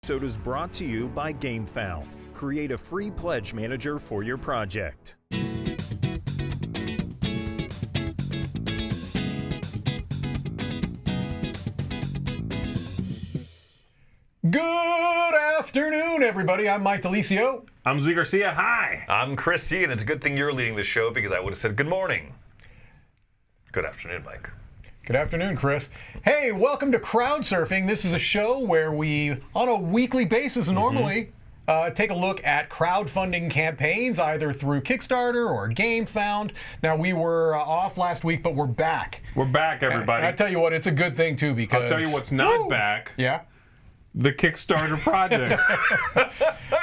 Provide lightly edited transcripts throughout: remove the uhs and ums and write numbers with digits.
Episode is brought to you by GameFound. Create a free pledge manager for your project. Good afternoon, everybody. I'm Mike DeLisio. I'm Z Garcia. Hi. I'm Christy, and it's a good thing you're leading the show because I would have said good morning. Good afternoon, Mike. Good afternoon, Chris. Hey, welcome to Crowdsurfing. This is a show where we, on a weekly basis normally, take a look at crowdfunding campaigns, either through Kickstarter or GameFound. Now, we were off last week, but we're back. We're back, everybody. And I tell you what, it's a good thing, too, because... I'll tell you what's not back. Yeah? The Kickstarter projects.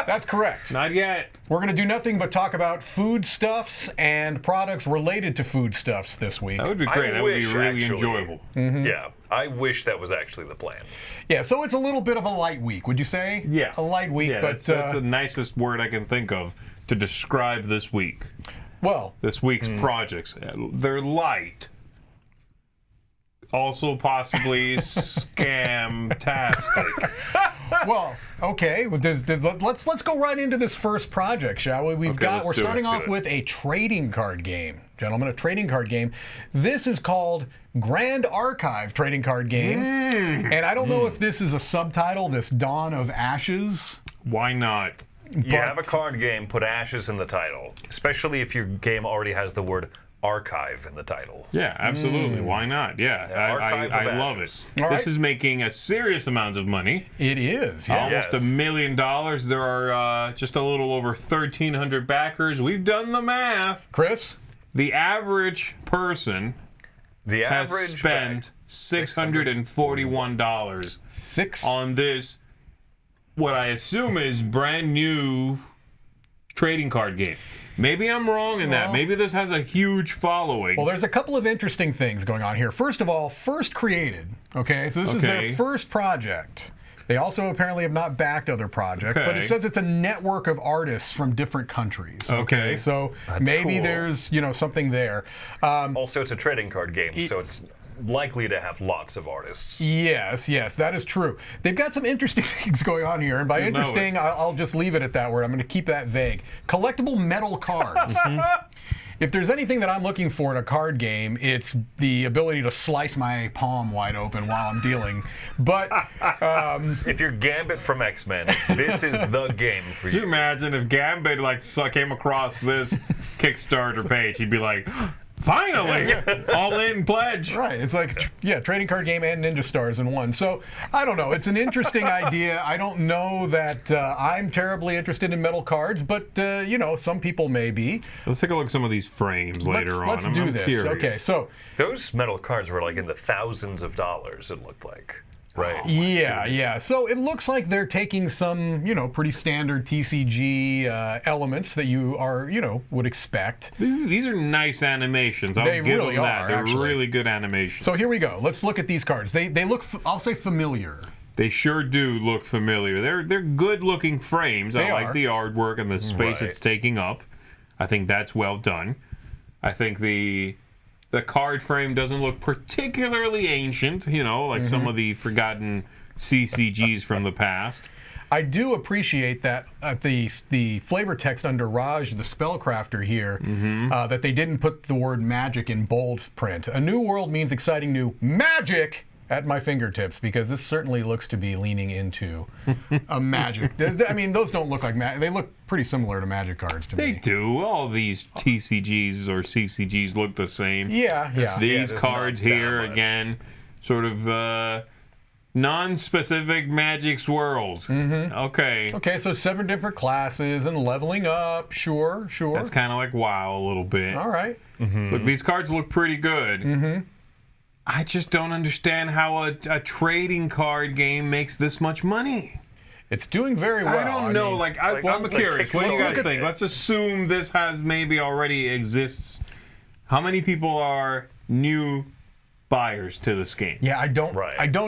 That's correct. Not yet. We're going to do nothing but talk about foodstuffs and products related to foodstuffs this week. That would be great. That would be really enjoyable. Yeah, I wish that was actually the plan. Yeah, so it's a little bit of a light week, would you say? Yeah. A light week, Yeah, but... that's the nicest word I can think of to describe this week. Well... This week's projects. They're light. Also possibly scam-tastic. Well, okay. Let's go right into this first project, shall we? We're starting off with a trading card game, gentlemen. A trading card game. This is called Grand Archive Trading Card Game, and I don't know if this is a subtitle. This Dawn of Ashes. Why not? You have a card game, put ashes in the title, especially if your game already has the word archive in the title. Yeah, absolutely. Why not? Yeah, I love it. All This right. is making a serious amount of money. It is, yeah. Almost $1 million. There are just a little over 1,300 backers. We've done the math. Chris? The average person The has average spent $641 on this, what I assume is brand new trading card game. Maybe I'm wrong in that. Maybe this has a huge following. Well, there's a couple of interesting things going on here. First of all, first created, okay? So this is their first project. They also apparently have not backed other projects, but it says it's a network of artists from different countries. Okay, so maybe cool. there's, something there. Also, it's a trading card game, so it's likely to have lots of artists. Yes, that is true. They've got some interesting things going on here, and by interesting, I'll just leave it at that word. I'm going to keep that vague. Collectible metal cards. If there's anything that I'm looking for in a card game, it's the ability to slice my palm wide open while I'm dealing. But if you're Gambit from X-Men, this is the game for Could you you. imagine if Gambit came across this Kickstarter page? He'd be like, finally, all in pledge. right, it's like trading card game and Ninja Stars in one. So I don't know. It's an interesting idea. I don't know that I'm terribly interested in metal cards, but some people may be. Let's take a look at some of these frames later on. Let's do this. Curious. Okay, so Those metal cards were like in the thousands of dollars, it looked like. Right. Yeah. So it looks like they're taking some, pretty standard TCG elements that you are, would expect. These are nice animations. I'll They give really them that. are, They're actually. really good animations. So here we go. Let's look at these cards. They look, I'll say, familiar. They sure do look familiar. They're good-looking frames. I like the artwork and the space it's taking up. I think that's well done. I think the card frame doesn't look particularly ancient, like some of the forgotten CCGs from the past. I do appreciate that the flavor text under Raj, the spellcrafter here, that they didn't put the word magic in bold print. A new world means exciting new magic at my fingertips, because this certainly looks to be leaning into a magic. I mean, those don't look like magic. They look pretty similar to magic cards to me. They do. All these TCGs or CCGs look the same. Yeah. These there's cards not that here, much. again, sort of non-specific magic swirls. Okay. Okay, so 7 different classes and leveling up. Sure. That's kind of like WoW a little bit. All right. Look, these cards look pretty good. I just don't understand how a trading card game makes this much money. It's doing very well. I don't know. I'm curious. What do you guys Kickstarter. think? Let's assume this has maybe already exists. How many people are new buyers to this game? Yeah, I don't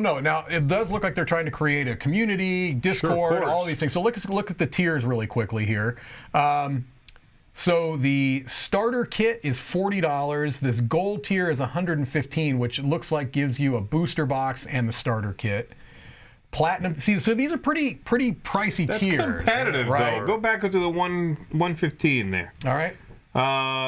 know. Now, it does look like they're trying to create a community, Discord, all these things. So let's look at the tiers really quickly here. So the starter kit is $40. This gold tier is $115, which looks like gives you a booster box and the starter kit. Platinum. See, so these are pretty pricey That's tiers. competitive, right? though. Go back to the 115 there. All right.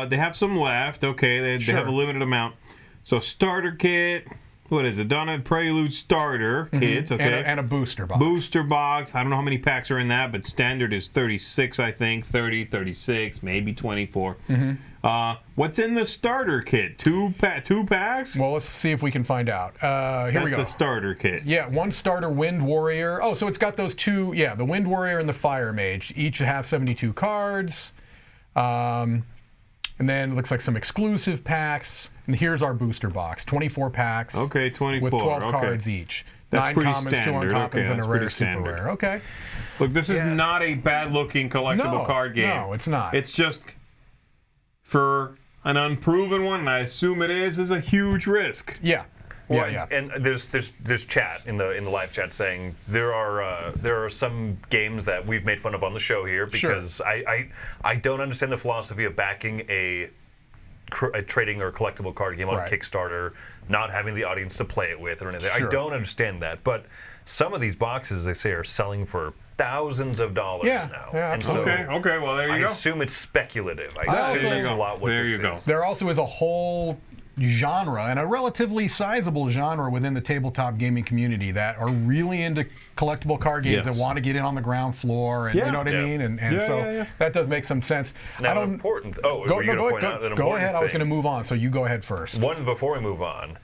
They have some left. Okay, they have a limited amount. So starter kit. What is it? Donna Prelude starter kits. Okay, and a booster box. Booster box. I don't know how many packs are in that, but standard is 36, I think. 30, 36, maybe 24. What's in the starter kit? Two packs? Well, let's see if we can find out. Here we go. That's the starter kit. Yeah, one starter Wind Warrior. Oh, so it's got those two. Yeah, the Wind Warrior and the Fire Mage. Each have 72 cards. And then it looks like some exclusive packs. And here's our booster box. 24 packs. Okay, 24. With 12 cards each. That's 9 pretty commons, standard. 2 uncommons, Okay, and a that's rare, pretty super standard. rare. Okay. Look, this is not a bad-looking collectible card game. No, it's not. It's just for an unproven one, and I assume it is a huge risk. Yeah. Well, yeah. and there's chat in the live chat saying there are some games that we've made fun of on the show here because I don't understand the philosophy of backing a trading or collectible card game on Kickstarter, not having the audience to play it with or anything. I don't understand that, but some of these boxes, they say, are selling for thousands of dollars now. Yeah, and so Okay, well, there you go. I assume it's speculative. I assume that's a lot what There this you go. is. There also is a whole genre, and a relatively sizable genre within the tabletop gaming community that are really into collectible card games and want to get in on the ground floor, and you know what I mean? And so that does make some sense. Now, I don't, important. go ahead. I was going to move on, so you go ahead first. Before we move on,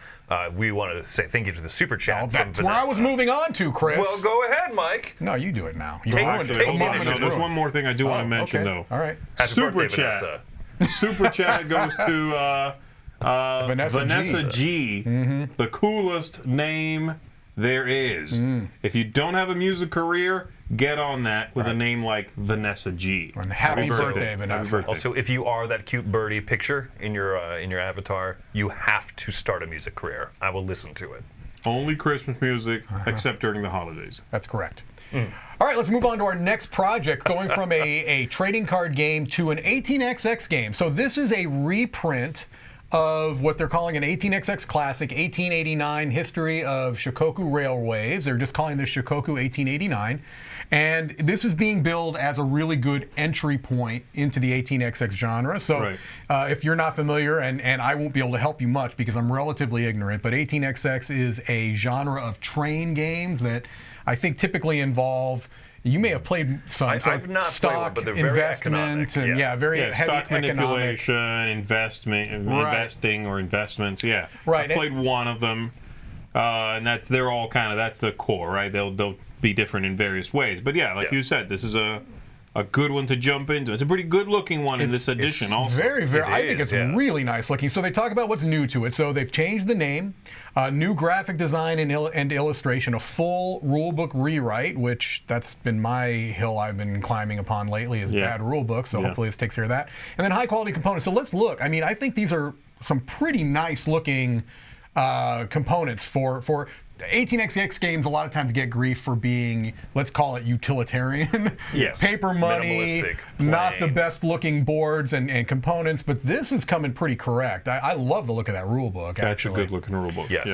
we want to say thank you to the super chat. From That's Vanessa. where I was moving on to, Chris. Well, go ahead, Mike. No, you do it now. You Take ruined it. it. There's one more thing I do want to mention, though. All right. Happy Super birthday, chat. Vanessa. Super chat goes to Vanessa G. The coolest name there is. If you don't have a music career, get on that with a name like Vanessa G. And happy birthday, Vanessa. Happy birthday. Also, if you are that cute birdie picture in your avatar, you have to start a music career. I will listen to it. Only Christmas music, except during the holidays. That's correct. All right, let's move on to our next project, going from a trading card game to an 18xx game. So this is a reprint of what they're calling an 18xx Classic 1889 History of Shikoku Railways. They're just calling this Shikoku 1889. And this is being billed as a really good entry point into the 18xx genre. So if you're not familiar, and I won't be able to help you much because I'm relatively ignorant, but 18xx is a genre of train games that I think typically involve, you may have played some I've not stock played one, but they're very investment economic. and very heavy stock manipulation, investing or investments. Yeah, Right. I played one of them, and they're all kind of, that's the core, right? They'll be different in various ways, but yeah, like you said, this is a good one to jump into. It's a pretty good looking one in this edition. Also, very. I think it's really nice looking. So they talk about what's new to it. So they've changed the name, new graphic design and illustration, a full rulebook rewrite, which that's been my hill I've been climbing upon lately, is bad rulebooks. So hopefully this takes care of that. And then high quality components. So let's look. I mean, I think these are some pretty nice looking components for 18xx games. A lot of times get grief for being, let's call it utilitarian. Paper money, not the best looking boards and components, but this is coming pretty correct. I love the look of that rule book. That's a good looking rule book. Yes.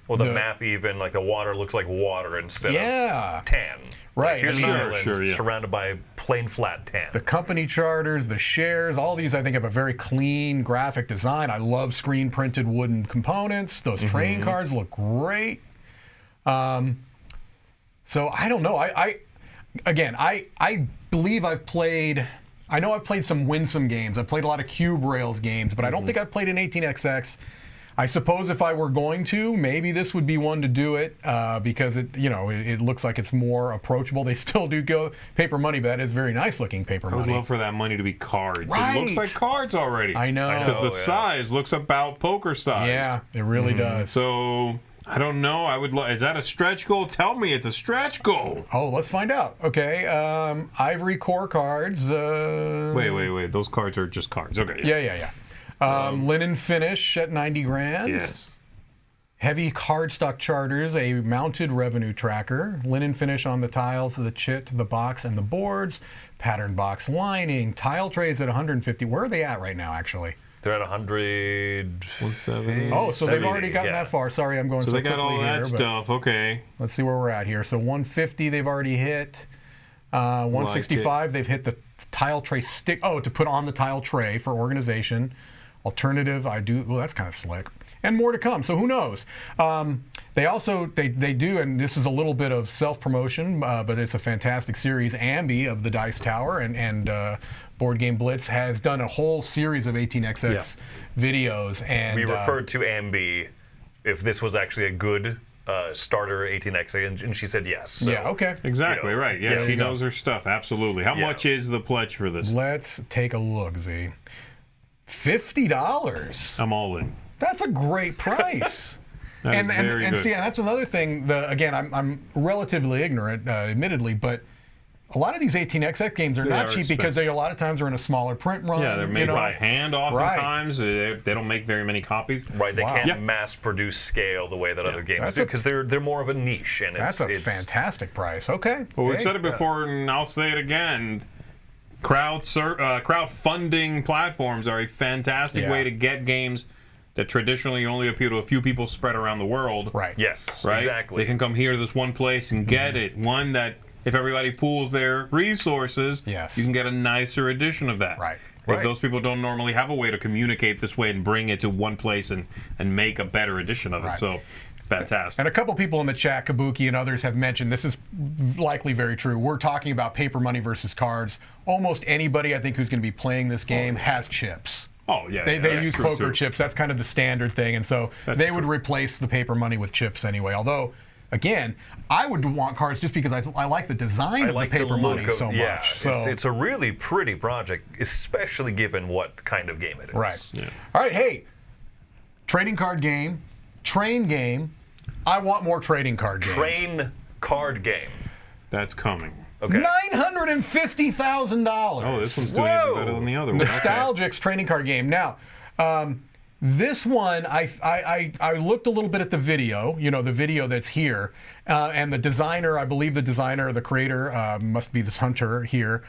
Well, the map even, like the water looks like water instead of tan. Right. Like, here's an island surrounded by plain flat tan. The company charters, the shares, all these I think have a very clean graphic design. I love screen printed wooden components. Those train cards look great. So I don't know. I believe I've played. I know I've played some Winsome games. I've played a lot of Cube Rails games, but I don't think I've played an 18xx. I suppose if I were going to, maybe this would be one to do it because it looks like it's more approachable. They still do go paper money, but that is very nice looking paper money. I would love for that money to be cards. Right. It looks like cards already. I know. Because the size looks about poker size. Yeah, it really does. So I don't know. Is that a stretch goal? Tell me it's a stretch goal. Oh, let's find out. Okay, ivory core cards. Wait. Those cards are just cards. Okay. Yeah. Linen finish at 90 grand. Yes. Heavy cardstock charters, a mounted revenue tracker, linen finish on the tiles, the chit, the box, and the boards, pattern box lining, tile trays at 150. Where are they at right now, actually? They're at 100. 170. Oh, so they've 70, already gotten that far. Sorry, I'm going so they quickly got all that here, stuff. Okay. Let's see where we're at here. So 150 they've already hit. 165 they've hit the tile tray stick. Oh, to put on the tile tray for organization. Alternative, well, that's kind of slick. And more to come, so who knows? They also, they do, and this is a little bit of self-promotion, but it's a fantastic series. Ambi of the Dice Tower and Board Game Blitz has done a whole series of 18XX videos. And we referred to Ambi if this was actually a good starter 18X, and she said yes. So, yeah, okay. Exactly, right. Yeah, she knows her stuff, absolutely. How much is the pledge for this? Let's take a look, Z. $50. I'm all in. That's a great price. That is very good. See, and that's another thing. Again, I'm relatively ignorant, admittedly, but a lot of these 18XX games are not cheap because they a lot of times are in a smaller print run. Yeah, they're made by hand oftentimes. They don't make very many copies. Right, they can't mass produce scale the way that other games do because they're more of a niche. And that's a fantastic price. Okay. Well, we've said it before, and I'll say it again. Crowdfunding platforms are a fantastic way to get games that traditionally only appeal to a few people spread around the world. Right. Yes, right? exactly. They can come here to this one place and get it. One that, if everybody pools their resources, you can get a nicer edition of that. Right. If those people don't normally have a way to communicate this way and bring it to one place and make a better edition of it. So, fantastic. And a couple people in the chat, Kabuki and others, have mentioned this is likely very true. We're talking about paper money versus cards. Almost anybody, I think, who's going to be playing this game has chips. Oh, yeah. They use poker chips. That's kind of the standard thing. And so they would replace the paper money with chips anyway. Although, again, I would want cards just because I like the design of the paper money so much. So it's a really pretty project, especially given what kind of game it is. Right. Yeah. All right, hey, trading card game, train game. I want more trading card games. Train card game. That's coming. Okay. $950,000. Oh, this one's doing even better than the other one. Nostalgix trading card game. Now, this one, I looked a little bit at the video, the video that's here, and the designer, I believe the designer, the creator, must be this Hunter here.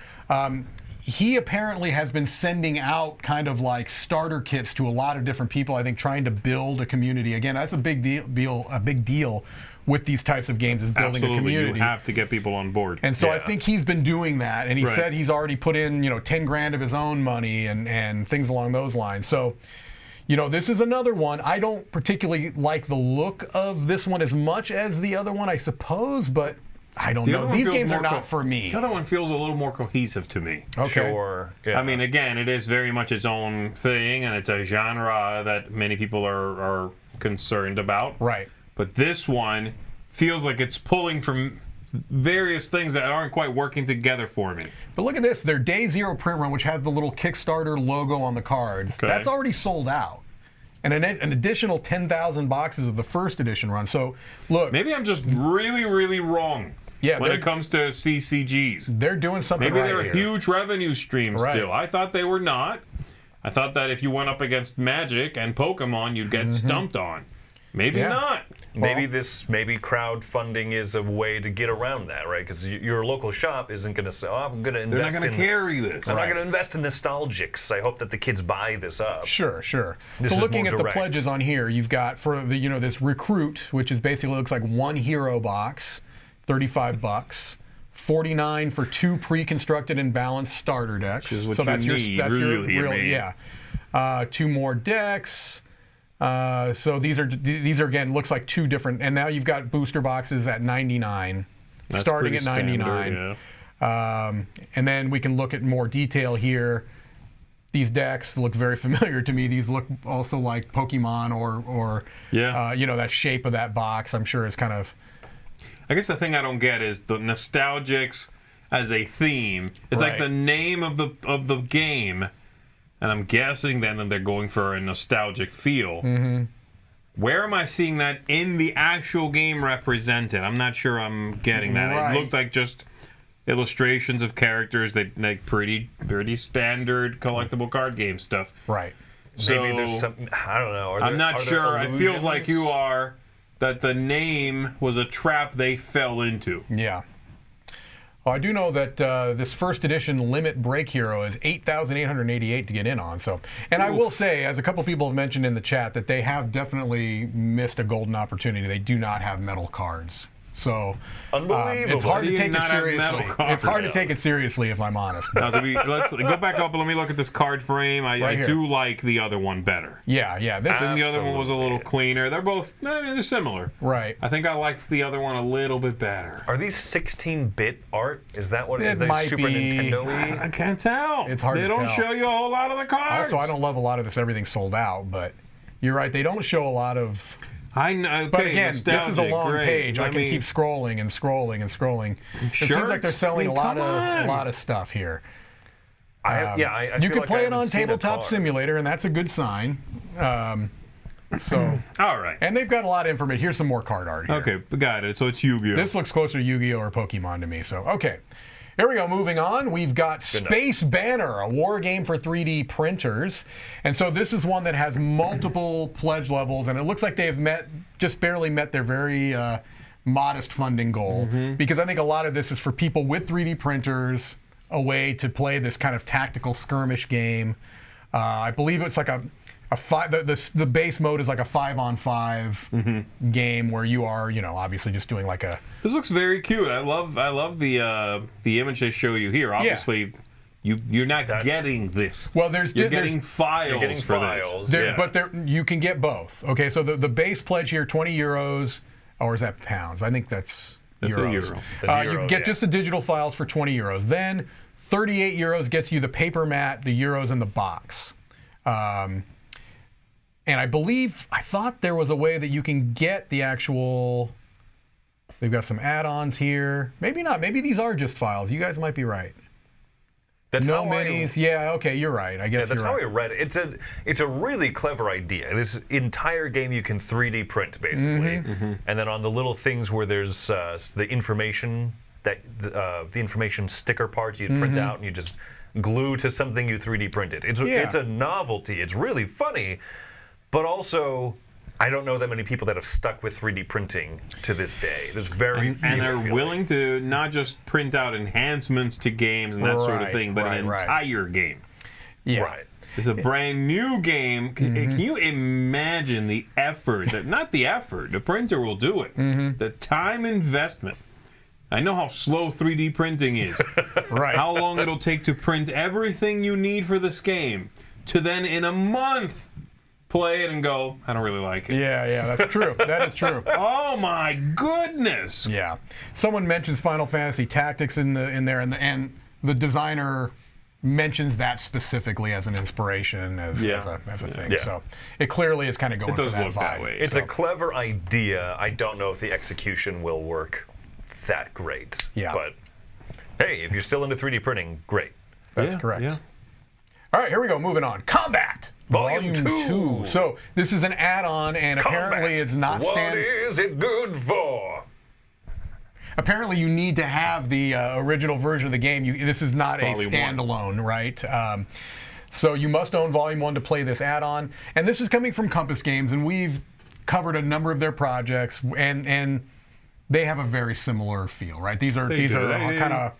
He apparently has been sending out kind of like starter kits to a lot of different people, I think, trying to build a community. Again, that's a big deal with these types of games, is building a community. You have to get people on board. And so I think he's been doing that, and he said he's already put in 10 grand of his own money and things along those lines. So, this is another one. I don't particularly like the look of this one as much as the other one, I suppose, but I don't know. These games are not for me. The other one feels a little more cohesive to me. Okay. Sure. Yeah. I mean, again, it is very much its own thing, and it's a genre that many people are concerned about. Right. But this one feels like it's pulling from various things that aren't quite working together for me. But look at this. Their Day Zero print run, which has the little Kickstarter logo on the cards, that's already sold out. And an additional 10,000 boxes of the first edition run. So, look. Maybe I'm just really, really wrong when it comes to CCGs. They're doing something Maybe right they're here. a huge revenue stream still. I thought they were not. I thought that if you went up against Magic and Pokemon, you'd get stumped on. Maybe not. Maybe crowdfunding is a way to get around that, right? Because your local shop isn't going to say, I'm going to invest. They're not going to carry this. I'm not going to invest in Nostalgix. I hope that the kids buy this up. Sure. So looking at the pledges on here, you've got for the this Recruit, which is basically looks like one hero box, $35. $49 for 2 pre-constructed and balanced starter decks. Which is what so that's your real 2 more decks. So these are again looks like 2 different, and now you've got booster boxes at $99, starting at $99. And then we can look at more detail here. These decks look very familiar to me. These look also like Pokemon or that shape of that box. I'm sure is kind of. I guess the thing I don't get is the Nostalgix as a theme. It's like the name of the game. And I'm guessing then that they're going for a nostalgic feel. Where am I seeing that in the actual game represented? I'm not sure I'm getting that. It looked like just illustrations of characters that like pretty standard collectible card game stuff. Right. So maybe there's some. I don't know. I'm not sure. It feels like you are that the name was a trap they fell into. Yeah. Well, I do know that this first edition Limit Break Hero is 8,888 to get in on. So, and I will say, as a couple people have mentioned in the chat, that they have definitely missed a golden opportunity. They do not have metal cards. So Unbelievable. it's hard to take it seriously. It's hard to Yeah. take it seriously, if I'm honest. Now, let's go back up and let me look at this card frame. I Right here. do like the other one better. Yeah. This I think the other one was a little Absolutely. cleaner. They're both, I mean, they're similar. right. I think I liked the other one a little bit better. Are these 16-bit art? Is that what it is? It They might Super be. Nintendo-y? I can't tell. It's hard They to don't tell. show you a whole lot of the cards. Also, I don't love a lot of this. Everything's sold out, but you're right. They don't show a lot of. I know. Okay, But again, this is a nostalgic, long great. page. I can mean, keep scrolling and scrolling and scrolling. It seems like they're shirts? selling I mean, a lot come on. of stuff here. I You feel could like play I it haven't on seen a Tabletop card. Simulator, and that's a good sign. So, All right. and they've got a lot of information. Here's some more card art here. Okay, we got it. So it's Yu-Gi-Oh. This looks closer to Yu-Gi-Oh or Pokemon to me. So, okay. Here we go. Moving on, we've got Space Banner, a war game for 3D printers. And so this is one that has multiple pledge levels, and it looks like they've just barely met their very modest funding goal. Because I think a lot of this is for people with 3D printers, a way to play this kind of tactical skirmish game. I believe it's like a the base mode is like a 5-on-5 game where you are, obviously just doing like a. This looks very cute. I love the image they show you here. Obviously, you're not getting this. Well, you're getting files You're getting for files. this. Yeah. But you can get both. Okay, so the base pledge here, 20 euros, or is that pounds? I think that's That's a euros. euro. That's You euro, get yeah. just the digital files for 20 euros. Then 38 euros gets you the paper mat, the euros, and the box. And I thought there was a way that you can get the actual. They've got some add-ons here. Maybe not. Maybe these are just files. You guys might be right. That's No how I- minis. Yeah. Okay. You're right. I guess Yeah, that's you're how right. I read it. It's a really clever idea. This entire game you can 3D print basically, and then on the little things where there's the information that the information sticker parts you print out and you just glue to something you 3D printed. It's a novelty. It's really funny, but also I don't know that many people that have stuck with 3D printing to this day. There's very few. And they're I feel willing to not just print out enhancements to games and that sort of Right, thing, but an right. entire game. Yeah. Right. It's a brand new game. Can you imagine the effort? Not the effort. The printer will do it. The time investment. I know how slow 3D printing is. Right. How long it'll take to print everything you need for this game, to then in a month play it and go, I don't really like it. Yeah, that's true. That is true. Oh my goodness! Yeah. Someone mentions Final Fantasy Tactics in there, and the designer mentions that specifically as an inspiration, as a thing. Yeah. So it clearly is kind of going It does for that look vibe. that way. It's a clever idea. I don't know if the execution will work that great. Yeah. But hey, if you're still into 3D printing, great. That's Yeah, correct. yeah. All right, here we go. Moving on. Combat. Volume 2. So this is an add-on, and apparently it's not What standard. is it good for? Apparently, you need to have the original version of the game. This is not Volume a 1. standalone, right? So you must own Volume 1 to play this add-on. And this is coming from Compass Games, and we've covered a number of their projects, and they have a very similar feel, right? These are do. kind of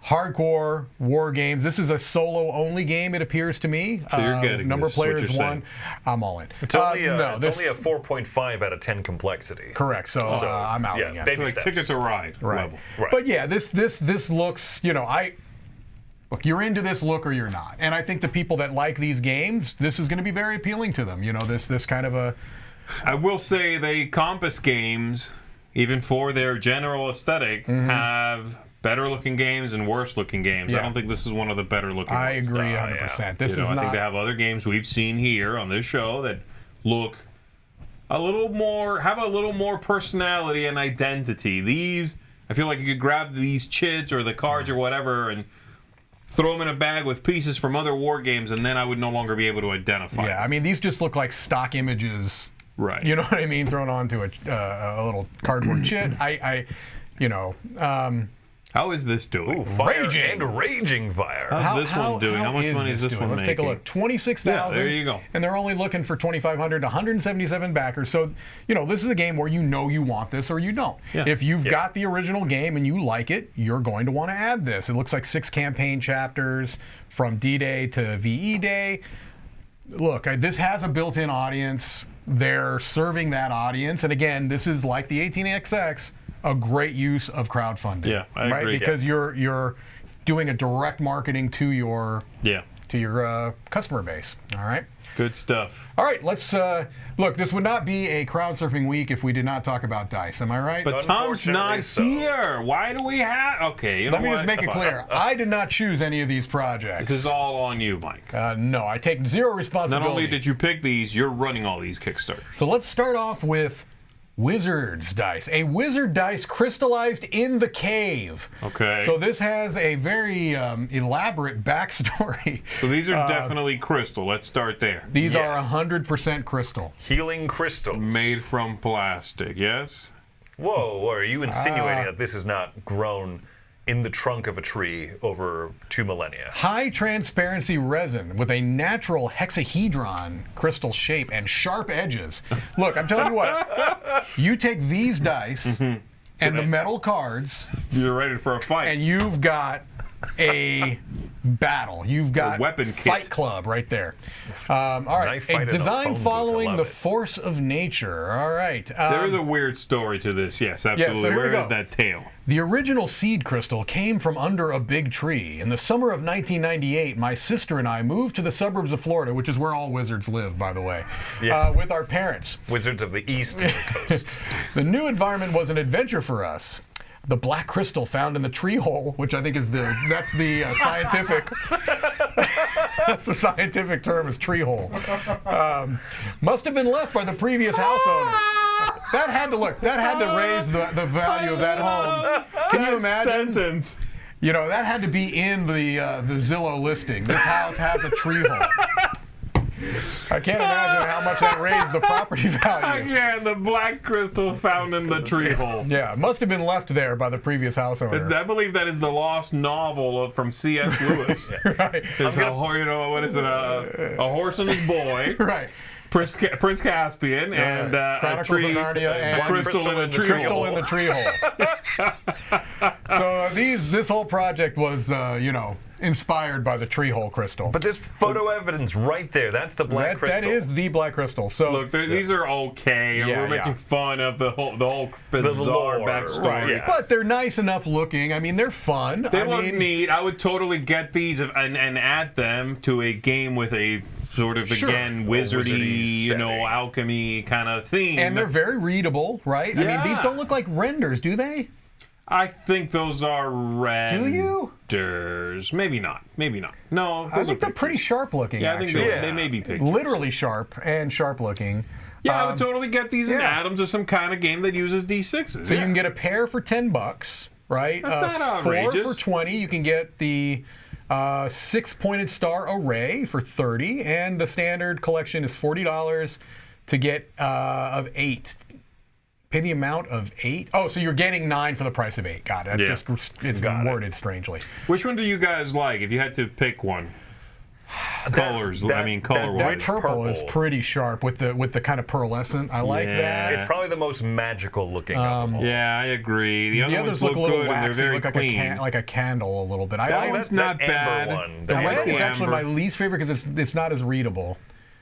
hardcore war games. This is a solo-only game, it appears to me. So you're getting number of this, what players you're one. I'm all in. It's only a, no, it's only a 4.5 out of 10 complexity. correct. So I'm out. Yeah, Yeah. baby Like steps. Ticket to Ride Right. level. Right. But yeah, this looks, look, you're into this look or you're not. And I think the people that like these games, this is going to be very appealing to them. This kind of a. I will say they Compass Games, even for their general aesthetic, have better looking games and worse looking games. Yeah. I don't think this is one of the better looking I ones. agree 100%. yeah. This is I not. think they have other games we've seen here on this show that look have a little more personality and identity. These, I feel like you could grab these chits or the cards or whatever and throw them in a bag with pieces from other war games, and then I would no longer be able to identify Yeah, I mean, these just look like stock images. Right. You know what I mean? Thrown onto a little cardboard chit. How is this doing? Ooh, fire Raging. and raging fire. How's this one doing? How much money is this one Let's making? take a look. 26,000. Yeah, there you go. And they're only looking for 2,500 to 177 backers. So, this is a game where you want this or you don't. Yeah. If you've got the original game and you like it, you're going to want to add this. It looks like 6 campaign chapters from D-Day to VE Day. Look, this has a built-in audience. They're serving that audience. And again, this is like the 18XX, a great use of crowdfunding. Yeah, I agree. Because you're doing a direct marketing to your customer base. All right. Good stuff. All right, let's look. This would not be a crowdsurfing week if we did not talk about dice. Am I right? But Tom's not here. Why do we have? Okay, let me just make it clear. I did not choose any of these projects. This is all on you, Mike. No, I take zero responsibility. Not only did you pick these, you're running all these Kickstarters. So let's start off with Wizard's Dice. A Wizard Dice crystallized in the cave. Okay. So this has a very elaborate backstory. So these are definitely crystal. Let's start there. These are 100% crystal. Healing crystals. Made from plastic, yes? Whoa, are you insinuating that this is not grown in the trunk of a tree over 2 millennia? High transparency resin with a natural hexahedron crystal shape and sharp edges. Look, I'm telling you what. You take these dice and the metal cards. You're ready for a fight. And you've got a battle. You've got a weapon Fight kit. Club right there. All right. A design following the force of nature. All right. There is a weird story to this. Yes, absolutely. so here we Where go. is that tail? The original seed crystal came from under a big tree. In the summer of 1998, my sister and I moved to the suburbs of Florida, which is where all wizards live, by the way, with our parents. Wizards of the East Coast. The new environment was an adventure for us. The black crystal found in the tree hole, which I think is that's the scientific that's the scientific term is tree hole. Must have been left by the previous house owner. That had to raise the value of that home. Can you imagine? Sentence. That had to be in the Zillow listing. This house has a tree hole. I can't imagine how much that raised the property value. Yeah, the black crystal found in the tree hole. Yeah, it must have been left there by the previous house owner. I believe that is the lost novel from C.S. Lewis. Right. There's what is it? A horse and his boy. Right. Prince Caspian and Chronicles a tree, of Narnia and crystal in the tree crystal hole. in the tree hole. So this whole project was, inspired by the tree hole crystal. But there's photo evidence right there. That's the black crystal. That is the black crystal. So look, these are okay. And we're making fun of the whole bizarre backstory. Right. Yeah. But they're nice enough looking. I mean, they're fun. They look neat. I would totally get these and add them to a game with a sort of, again, wizardy, alchemy kind of theme. And they're very readable, right? Yeah. I mean, these don't look like renders, do they? I think those are renders. Do you? Maybe not. No, I think they're pretty sharp looking. Yeah, actually. I think they may be pictures. Literally sharp and sharp looking. Yeah, I would totally get these and add them to some kind of game that uses D6s. So you can get a pair for $10, right? That's not outrageous. 4 for $20. You can get the 6-pointed star array for $30, and the standard collection is $40 to get of 8. Pay the amount of 8. Oh, so you're getting 9 for the price of 8. Got it. It's worded strangely. Which one do you guys like? If you had to pick one, colors. Color-wise. That purple is pretty sharp with the kind of pearlescent. I like that. It's probably the most magical looking of them all. Yeah, I agree. The other ones look a little good waxy, and they're very look clean. like a candle a little bit. That one's not bad. The red is actually my least favorite because it's not as readable.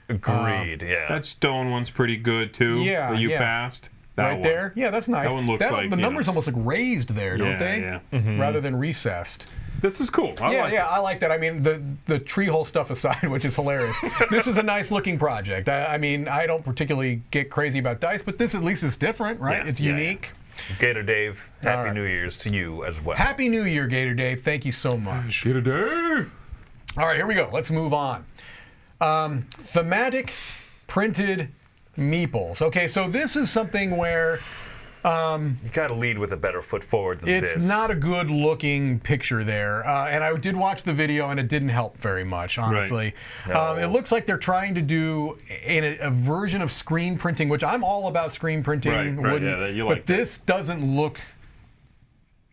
Agreed. Yeah. That stone one's pretty good too. Yeah. That you passed. That right one. there. Yeah, that's nice. That one looks like the numbers almost look raised there, don't they? Yeah. Rather than recessed. This is cool. I like that. I mean, the tree hole stuff aside, which is hilarious. This is a nice looking project. I mean, I don't particularly get crazy about dice, but this at least is different, right? It's unique. Gator Dave, Happy New Year's to you as well. Happy New Year, Gator Dave. Thank you so much. Gator Dave. All right, here we go. Let's move on. Thematic printed meeples. Okay, so this is something where you got to lead with a better foot forward than this. It's not a good looking picture there. And I did watch the video and it didn't help very much, honestly. Right. No. It looks like they're trying to do a version of screen printing, which I'm all about screen printing. Right. Yeah, you like but this doesn't look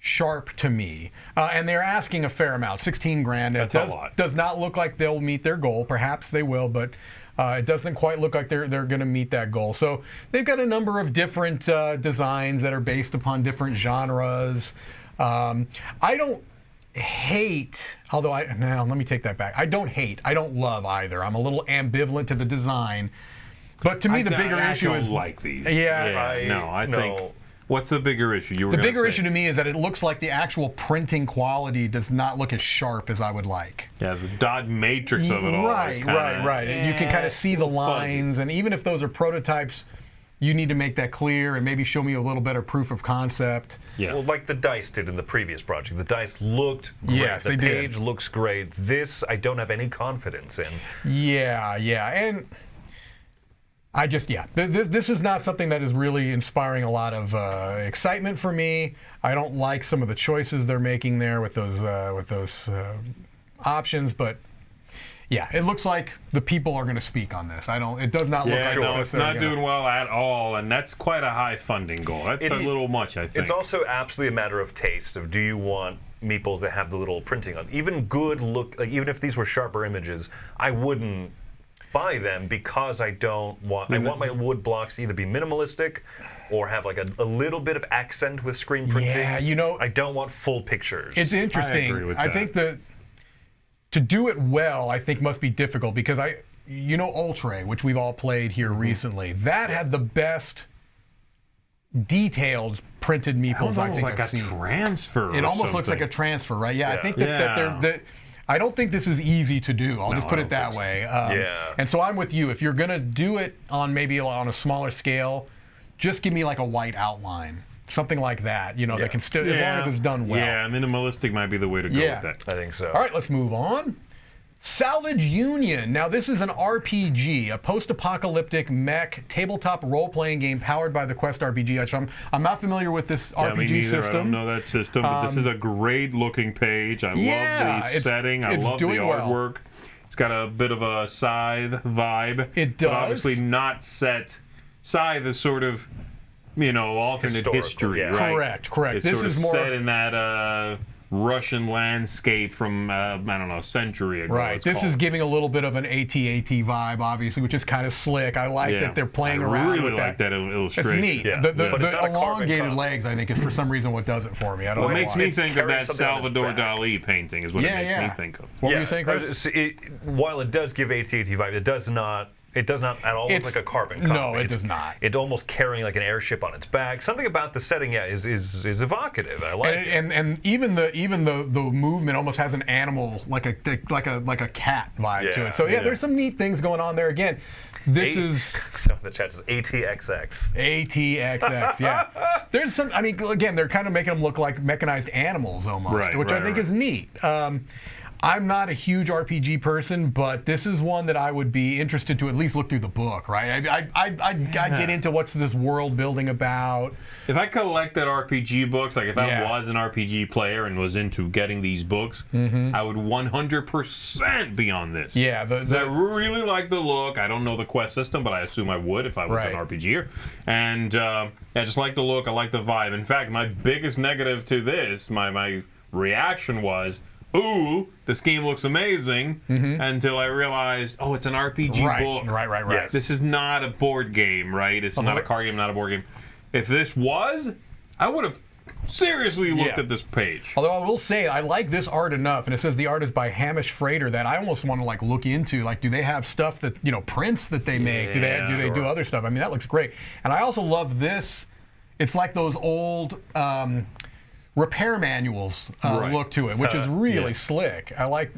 sharp to me, and they're asking a fair amount, 16 grand. That's a lot. Does not look like they'll meet their goal. Perhaps they will, but it doesn't quite look like they're going to meet that goal. So they've got a number of different designs that are based upon different genres. I don't hate, although let me take that back. I don't hate. I don't love either. I'm a little ambivalent to the design. But to me, the bigger issue is like these. Yeah, I think. What's the bigger issue? The bigger issue to me is that it looks like the actual printing quality does not look as sharp as I would like. Yeah, the dot matrix of it all. Right. You can kind of see the lines, fuzzy. and even if those are prototypes, you need to make that clear and maybe show me a little better proof of concept. Yeah. Well, like the dice did in the previous project. The dice looked great. Yes, the they did. page looks great. This, I don't have any confidence in. Yeah, and I just, this is not something that is really inspiring a lot of excitement for me. I don't like some of the choices they're making there with those options, but yeah, it looks like the people are going to speak on this. It does not look like it's not doing well at all, and that's quite a high funding goal. That's a little much, I think. It's also absolutely a matter of taste. Of do you want meeples that have the little printing on? Even good look, like even if these were sharper images, I wouldn't buy them because I don't want. I want my wood blocks to either be minimalistic or have like a little bit of accent with screen printing. Yeah, I don't want full pictures. It's interesting. I agree with that. think that to do it well, I think must be difficult because Ultra, which we've all played here recently, that had the best detailed printed meeples I think like I've a seen. transfer. It almost looks like a transfer, right? Yeah, I think that I don't think this is easy to do. I'll just put it that way. And so I'm with you. If you're going to do it on maybe on a smaller scale, just give me like a white outline. Something like that, that can still, as long as it's done well. Yeah, minimalistic might be the way to go with that. I think so. All right, let's move on. Salvage Union. Now, this is an RPG, a post-apocalyptic mech tabletop role-playing game powered by the Quest RPG. I'm not familiar with this RPG me neither. system. I don't know that system, but this is a great-looking page. I love the setting. I love the artwork. Well. It's got a bit of a Scythe vibe. It does. But obviously not set. Scythe is sort of, alternate history, right? Correct. It's this sort of is more set in that Russian landscape from, a century ago. Right. This is giving a little bit of an AT-AT vibe, obviously, which is kind of slick. I like that they're playing around with that. I really like that illustration. It's neat. Yeah. The elongated legs, I think, is for some reason what does it for me. I don't know. What makes me think of that Salvador Dali painting is what it makes me think of. What were you saying, Chris? While it does give AT-AT vibe, it does not at all look like a carbon copy. No, it does not. It's almost carrying like an airship on its back. Something about the setting, is evocative. I like it. And even the movement almost has an animal, like a cat vibe to it. So there's some neat things going on there. Again, this is some of the chat says ATXX. ATXX, yeah. There's some. I mean, again, they're kind of making them look like mechanized animals almost, which I think is neat. I'm not a huge RPG person, but this is one that I would be interested to at least look through the book, right? I'd get into what's this world building about. If I collected RPG books, like if I was an RPG player and was into getting these books, I would 100% be on this. Yeah. I really like the look. I don't know the quest system, but I assume I would if I was an RPGer. And I just like the look. I like the vibe. In fact, my biggest negative to this, my reaction was, ooh, this game looks amazing, until I realized, oh, it's an RPG book. Right. Yes. This is not a board game, right? It's not a card game, not a board game. If this was, I would have seriously looked at this page. Although I will say, I like this art enough, and it says the art is by Hamish Frater, that I almost want to look into, do they have stuff that, prints that they make? Do they do other stuff? I mean, that looks great. And I also love this. It's like those old repair manuals look to it, which is really slick. I like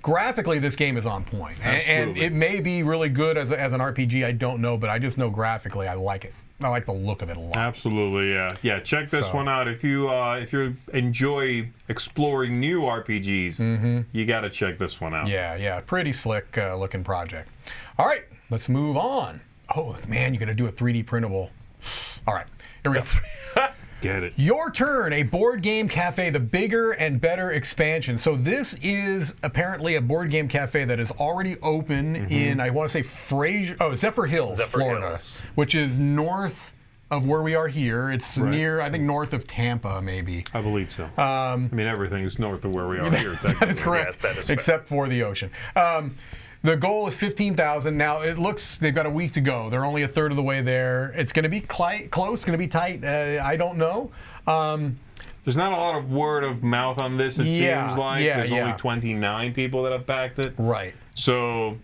graphically this game is on point, and it may be really good as an RPG. I don't know, but I just know graphically I like it. I like the look of it a lot. Absolutely, yeah. Check this one out if you enjoy exploring new RPGs. You got to check this one out. Yeah, pretty slick looking project. All right, let's move on. Oh man, you're gonna do a 3D printable. All right, here we go. Get it. Your Turn, a board game cafe, the bigger and better expansion. So this is apparently a board game cafe that is already open in, I want to say Zephyr Hills, Florida, which is north of where we are here. It's near, I think, north of Tampa, maybe. I believe so. I mean, everything's north of where we are here. That is correct, Yes, that is except for the ocean. The goal is 15,000. Now, it looks they've got a week to go. They're only a third of the way there. It's going to be close, going to be tight. I don't know. There's not a lot of word of mouth on this, it seems like. There's only 29 people that have backed it. Right. So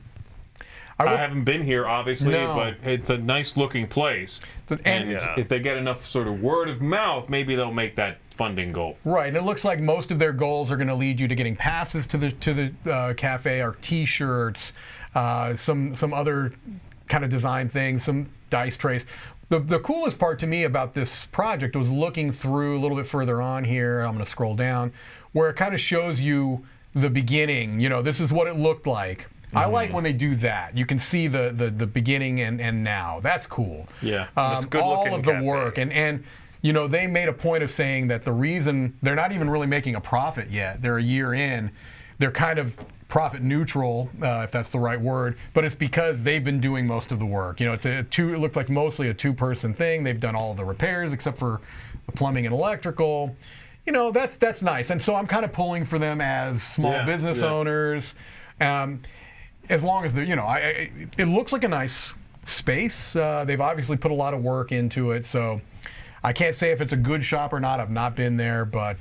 I haven't been here, obviously, but it's a nice-looking place. And if they get enough sort of word of mouth, maybe they'll make that funding goal. Right, and it looks like most of their goals are going to lead you to getting passes to the cafe, or T-shirts, some other kind of design things, some dice trays. The coolest part to me about this project was looking through a little bit further on here. I'm going to scroll down, where it kind of shows you the beginning. You know, this is what it looked like. I like when they do that. You can see the beginning and now. That's cool. Yeah. All of the work and you know, they made a point of saying that the reason they're not even really making a profit yet, they're a year in, they're kind of profit neutral, if that's the right word, but it's because they've been doing most of the work. You know, it looked like mostly a two-person thing. They've done all the repairs except for the plumbing and electrical. You know, that's nice. And so I'm kind of pulling for them as small business owners. As long as they're, you know, it looks like a nice space. They've obviously put a lot of work into it, so I can't say if it's a good shop or not. I've not been there, but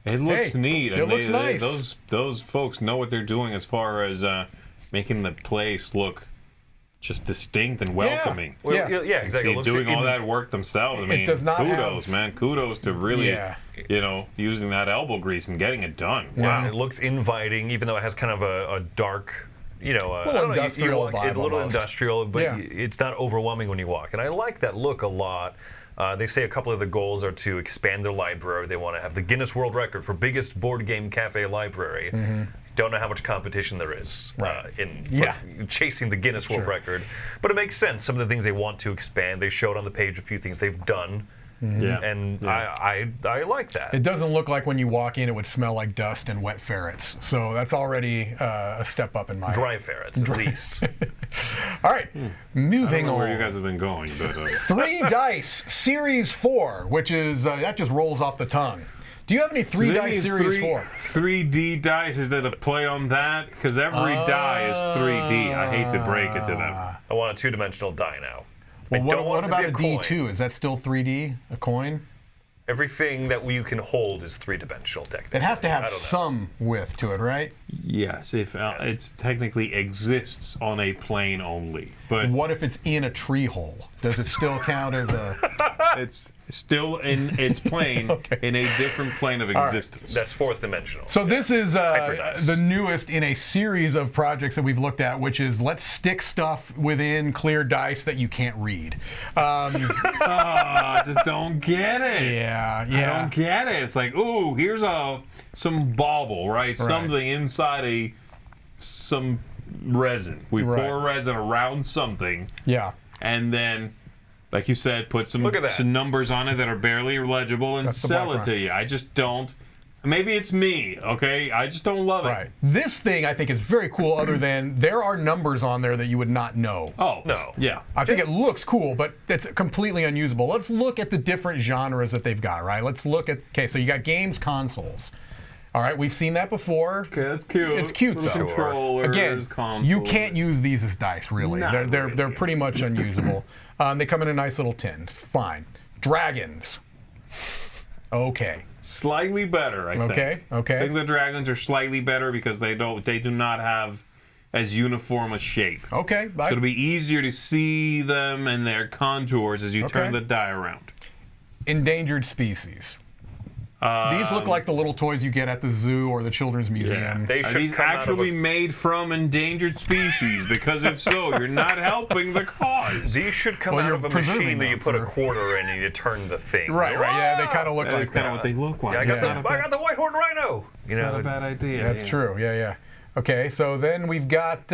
it looks neat. It looks nice. Those folks know what they're doing as far as making the place look just distinct and welcoming. Exactly. See, doing all that work themselves. I mean, kudos, man. Kudos to really, you know, using that elbow grease and getting it done. Wow. It looks inviting, even though it has kind of a dark, you know, a little industrial vibe. A little industrial, but it's not overwhelming when you walk. And I like that look a lot. They say a couple of the goals are to expand their library. They want to have the Guinness World Record for biggest board game cafe library. Don't know how much competition there is in chasing the Guinness World Record. But it makes sense. Some of the things they want to expand, they showed on the page a few things they've done. I like that. It doesn't look like when you walk in it would smell like dust and wet ferrets. So that's already a step up in my dry ferrets, at least. All right, moving on. Where you guys have been going, but 3 Dice Series 4, which is that just rolls off the tongue. Do you have any 3 Dice Series 4? 3D dice, is that a play on that? Because every die is 3D. I hate to break it to them. I want a 2-dimensional die now. Well, what about a D2? Is that still 3D? A coin? Everything that you can hold is 3-dimensional, technically. It has to have some width to it, right? Yes, if it technically exists on a plane only. But what if it's in a tree hole? Does it still count as a... It's still in its plane, in a different plane of existence. That's 4th dimensional. So this is the newest in a series of projects that we've looked at, which is let's stick stuff within clear dice that you can't read. I just don't get it. Yeah. I don't get it. It's like, ooh, here's some bauble, right? Something inside some resin. We pour resin around something. Yeah. And then, like you said, put some numbers on it that are barely legible and sell it to you. I just don't. Maybe it's me, okay? I just don't love it. Right. This thing I think is very cool, other than there are numbers on there that you would not know. Oh, no. Yeah. I think it looks cool, but it's completely unusable. Let's look at the different genres that they've got, right? Let's look at, so you got games, consoles. All right, we've seen that before. Okay, that's cute. It's cute, though. Controllers, again, consoles. you can't use these as dice, really. They're pretty much unusable. They come in a nice little tin. Fine. Dragons. Okay. Slightly better, I think. Okay. I think the dragons are slightly better because they do not have as uniform a shape. Okay. So it'll be easier to see them and their contours as you turn the die around. Endangered species. These look like the little toys you get at the zoo or the children's museum. Are these actually made from endangered species? Because if so, you're not helping the cause. These should come out of a machine that you put a quarter in and you turn the thing. Right. Yeah, they kind of look like that. That's kind of what they look like. Yeah, I got the white horn rhino. It's not a bad idea. That's true. Yeah. Okay, so then we've got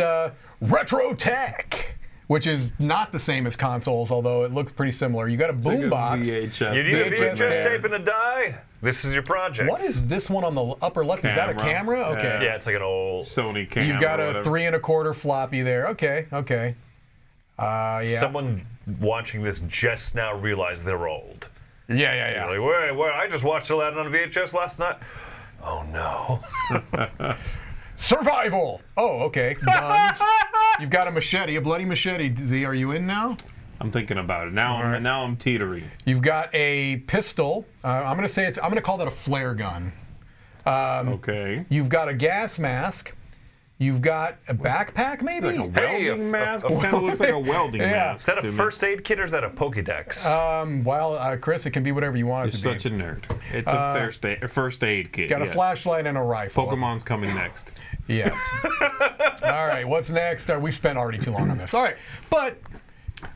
Retro Tech, which is not the same as consoles, although it looks pretty similar. You got a boombox. VHS. You need a VHS tape and a die. This is your project. What is this one on the upper left? Is that a camera? Okay. Yeah, it's like an old Sony camera. You've got a 3 1/4 floppy there. Okay. Yeah. Someone watching this just now realize they're old. Yeah. Like, wait, I just watched Aladdin on VHS last night. Oh no. Survival. Oh, okay. Guns. You've got a machete, a bloody machete. Z, are you in now? I'm thinking about it now. I'm teetering. You've got a pistol. I'm gonna call that a flare gun. Okay. You've got a gas mask. You've got a backpack, maybe? Like a welding mask? It kind of looks like a welding mask. Is that a first aid kit or is that a Pokédex? Chris, it can be whatever you want it to be. You're such a nerd. It's a first aid kit. Got a flashlight and a rifle. Pokemon's coming next. Yes. All right, what's next? We've spent already too long on this. All right, but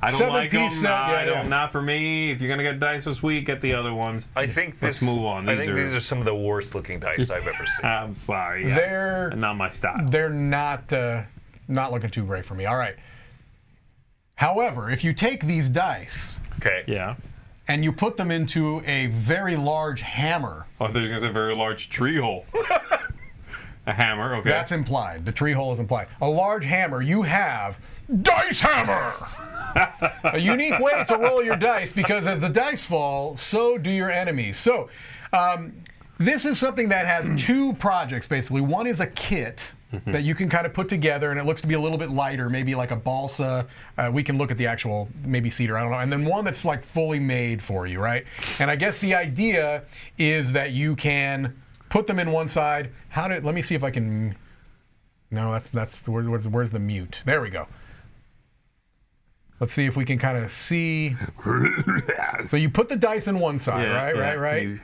I don't like them. Set, not for me. If you're going to get dice this week, get the other ones. Let's move on. These are some of the worst looking dice I've ever seen. I'm sorry. They're not my style. They're not looking too great for me. All right. However, if you take these dice, and you put them into a very large hammer. Oh, I thought you were going to say a very large tree hole. A hammer, okay. That's implied. The tree hole is implied. A large hammer. You have Dice Hammer. A unique way to roll your dice, because as the dice fall, so do your enemies. So this is something that has two projects, basically. One is a kit that you can kind of put together, and it looks to be a little bit lighter, maybe like a balsa. We can look at the actual, maybe cedar, I don't know. And then one that's like fully made for you, right? And I guess the idea is that you can put them in one side. Let me see if I can, no, where's the mute? There we go. Let's see if we can kind of see. So you put the dice in one side, right?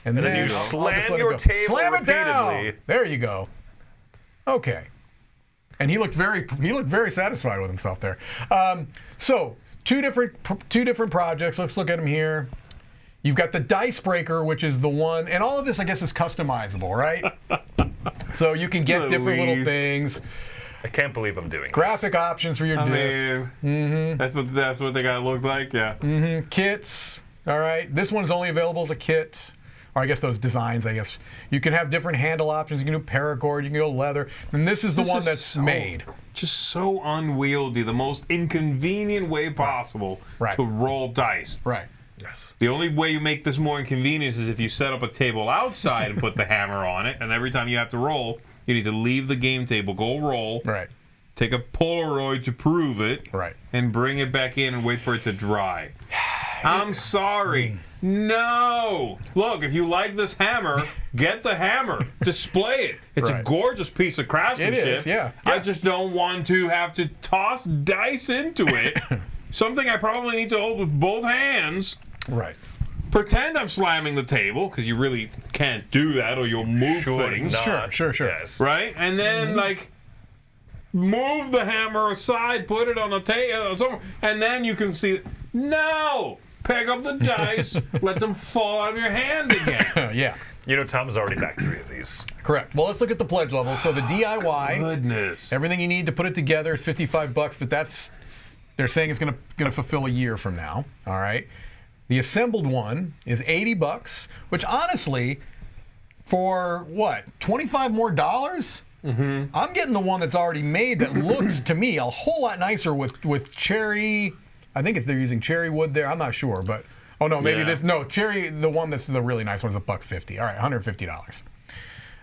And then you slam your table slam it repeatedly. down. There you go. Okay. And he looked very satisfied with himself there. So two different projects. Let's look at them here. You've got the Dice Breaker, which is the one, and all of this, I guess, is customizable, right? So you can get different little things. I can't believe I'm doing graphic options for your disc. That's what the guy looks like, yeah. Kits, all right. This one's only available as a kit. Or I guess those designs, I guess. You can have different handle options. You can do paracord, you can go leather. And this is the one that's made. Just so unwieldy, the most inconvenient way possible to roll dice. Right. Yes. The only way you make this more inconvenient is if you set up a table outside and put the hammer on it, and every time you have to roll, you need to leave the game table, go roll, take a Polaroid to prove it, and bring it back in and wait for it to dry. I'm sorry. No. Look, if you like this hammer, get the hammer. Display it. It's a gorgeous piece of craftsmanship. It is, yeah. I just don't want to have to toss dice into it. Something I probably need to hold with both hands. Right. Pretend I'm slamming the table, because you really can't do that or you'll move things. Sure. Yes. Right? And then, move the hammer aside, put it on the table, and then you can see. No! Pick up the dice, let them fall out of your hand again. Yeah. You know, Tom has already backed 3 of these. Correct. Well, let's look at the pledge level. So the DIY. Goodness. Everything you need to put it together is $55, but they're saying it's going to fulfill a year from now. All right. The assembled one is $80, which honestly, for what, $25 more? I'm getting the one that's already made that looks to me a whole lot nicer with cherry. I think they're using cherry wood there. I'm not sure, but cherry. The one that's the really nice one is $150. All right, $150.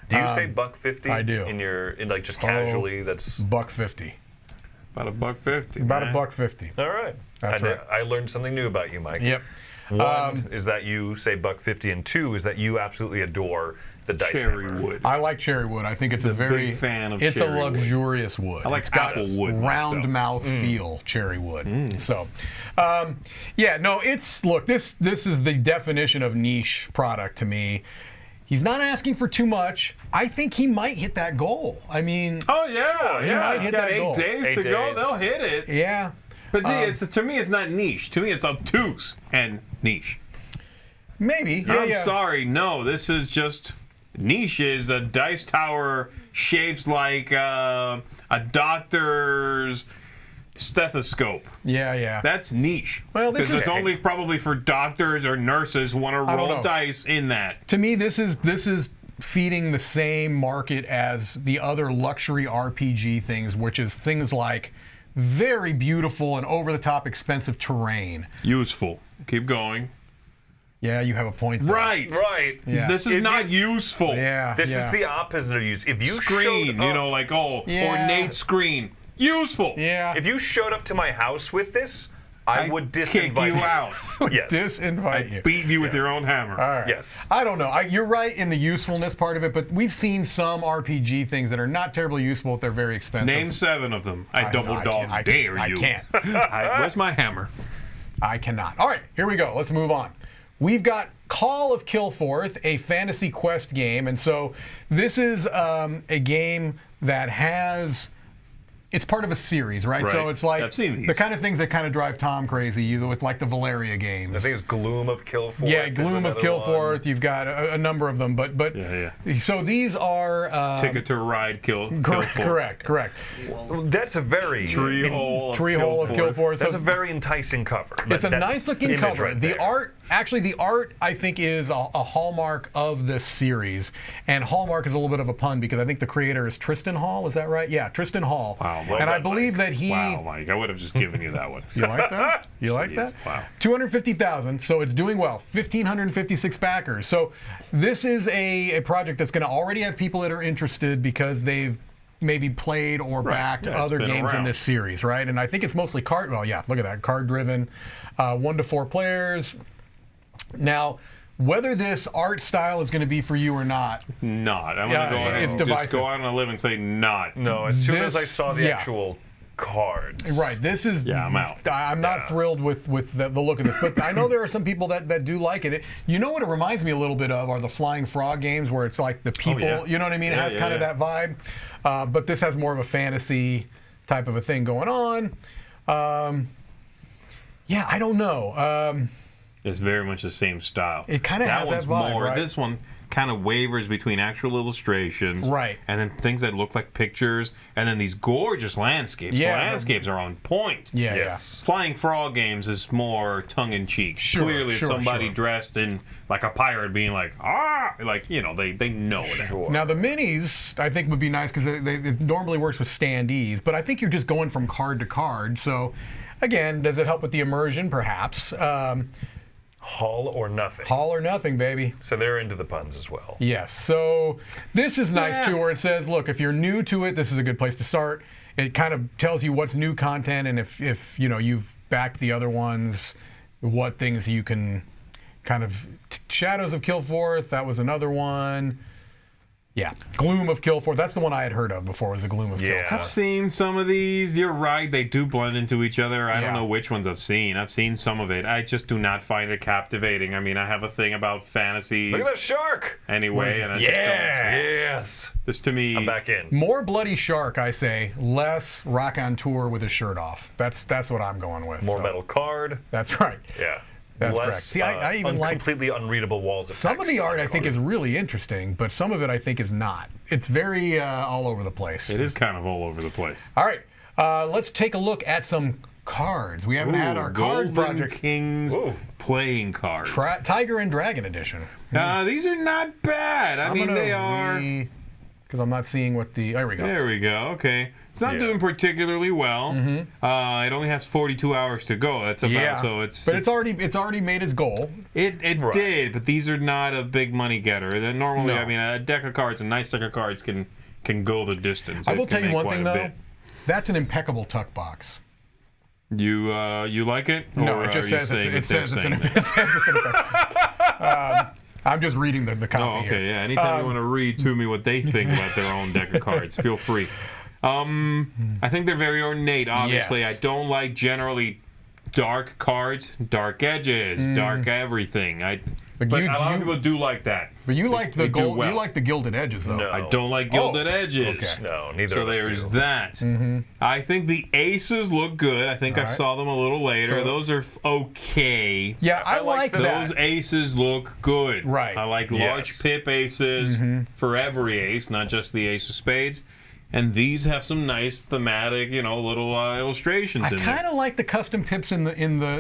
Do you say $150? I do. In just casually. That's $150. About $150. About $150. All right. That's right. I learned something new about you, Mike. Yep. One is that you say $150, and 2 is that you absolutely adore the dice hammer. Wood. I like cherry wood. I think it's a very big fan of it's cherry a luxurious wood. I like apple wood. Round mouth feel cherry wood. So, this is the definition of niche product to me. He's not asking for too much. I think he might hit that goal. I mean, he might hit that goal. 8 days to go. They'll hit it. Yeah. But to me, it's not niche. To me, it's obtuse and niche. Maybe. I'm sorry. No, this is just niche. Is a dice tower shaped like a doctor's stethoscope. Yeah. That's niche. Well, because it's only probably for doctors or nurses who want to roll dice in that. To me, this is feeding the same market as the other luxury RPG things, which is things like very beautiful and over-the-top expensive terrain. Useful. Keep going. Yeah, you have a point there. Right. Yeah. This is not useful. Yeah. This is the opposite of use. If you Screen, showed up, like, Yeah. ornate screen. Useful. Yeah. if you showed up to my house with this, I would kick disinvite you out. Yes. Disinvite you. Beat you with your own hammer. All right. Yes. I don't know. You're right in the usefulness part of it, but we've seen some RPG things that are not terribly useful if they're very expensive. Name 7 of them. I double dog I dare you. I can't. Where's my hammer? I cannot. All right, here we go. Let's move on. We've got Call of Kilforth, a fantasy quest game, and so this is a game that has. It's part of a series, right? So it's like I've seen these. the kind of things that kind of drive Tom crazy, either with like the Valeria games. I think it's Gloom of Kilforth. Yeah, Gloom of is another Kilforth. one. You've got a number of them, but Yeah. so these are Ticket to Ride, Kilforth. correct. That's a very Tree Hole of Kilforth. That's So a very enticing cover. it's a That nice looking image cover. right The there. art, actually, the art I think is a hallmark of this series, and hallmark is a little bit of a pun because I think the creator is Tristan Hall. Is that right? Yeah, Tristan Hall. Wow, well and I done, believe that he. Wow, Mike, I would have just given you that one. You like that? You like Jeez, that? wow. 250,000, so it's doing well. 1,556 backers. So this is a project that's going to already have people that are interested because they've maybe played or backed Yeah, it's other been games in around. this series, right? And I think it's mostly card. Well, yeah, look at that, card-driven, 1 to 4 players. Now, whether this art style is going to be for you or not, Not. I'm Yeah, going to go ahead it's and divisive. just go out on a limb and say not. No, as soon as I This- saw the yeah. actual cards. right? This is. Yeah, I'm out. I'm not thrilled with the look of this, but I know there are some people that do like it. You know what it reminds me a little bit of are the Flying Frog games, where it's like the people. yeah. You know what I mean? It Yeah, has yeah, kind of yeah. that vibe, but this has more of a fantasy type of a thing going on. Yeah, I don't know. It's very much the same style. It kinda has one's that vibe, more. right? This one kind of wavers between actual illustrations, Right. and then things that look like pictures, and then these gorgeous landscapes. Yeah, The landscapes are on point. Yeah, Yes. Flying Frog games is more tongue-in-cheek. Sure, Clearly, it's sure, somebody sure. dressed in like a pirate, being like, like they know that. Sure. Now the minis, I think, would be nice because it normally works with standees, but I think you're just going from card to card. So, again, does it help with the immersion? Perhaps. Hall or nothing. All or nothing, baby. So they're into the puns as well. Yes. So this is nice Yeah. too, where it says, look, if you're new to it, this is a good place to start. It kind of tells you what's new content, and if you know you've backed the other ones, what things you can kind of. Shadows of Kilforth, that was another one. Yeah, Gloom of Kilforth. That's the one I had heard of before. Was the Gloom of Yeah. Kilforth. I've seen some of these. You're right. They do blend into each other. I Yeah. don't know which ones I've seen. I've seen some of it. I just do not find it captivating. I mean, I have a thing about fantasy Look at that shark. anyway, and I just don't. Yes. This to me, I'm back in. More bloody shark, I say. Less rock on tour with his shirt off. That's what I'm going with. More so. metal card. That's right. Yeah. That's Less, correct. See, I even like completely unreadable walls of some of text the art. on I think card. is really interesting, but some of it I think is not. It's very all over the place. it is kind of all over the place. All right, let's take a look at some cards. We haven't had Ooh, our card Golden project. Kings Ooh. playing cards. Tiger and Dragon edition. These are not bad. I mean, they are. Because I'm not seeing what the. There we go. There we go. Okay. It's not Yeah. doing particularly well. It only has 42 hours to go. That's about Yeah. so it's. But it's already made its goal. It Right. did, but these are not a big money getter. Then normally, No. I mean, a deck of cards, a nice deck of cards can go the distance. I It will can tell you make one quite thing a though. bit. That's an impeccable tuck box. You like it? No, Or it just are you says saying it that they're says it's an saying that? it says it's an impeccable. I'm just reading the copy Oh, okay, here. yeah. Anytime you want to read to me what they think about their own deck of cards, feel free. I think they're very ornate, obviously. Yes. I don't like generally dark cards, dark edges, dark everything. But you- a lot of you- people do like that. But you like the they do gold. well. You like the gilded edges, though. No. I don't like gilded edges. okay. No, neither So of us there's do. that. I think the aces look good. I think I All right. saw them a little later. So- Those are okay. Yeah, I like that. Those aces look good. Right. I like Yes. large pip aces for every ace, not just the ace of spades. And these have some nice thematic, little illustrations I in kind there. of like the custom pips in the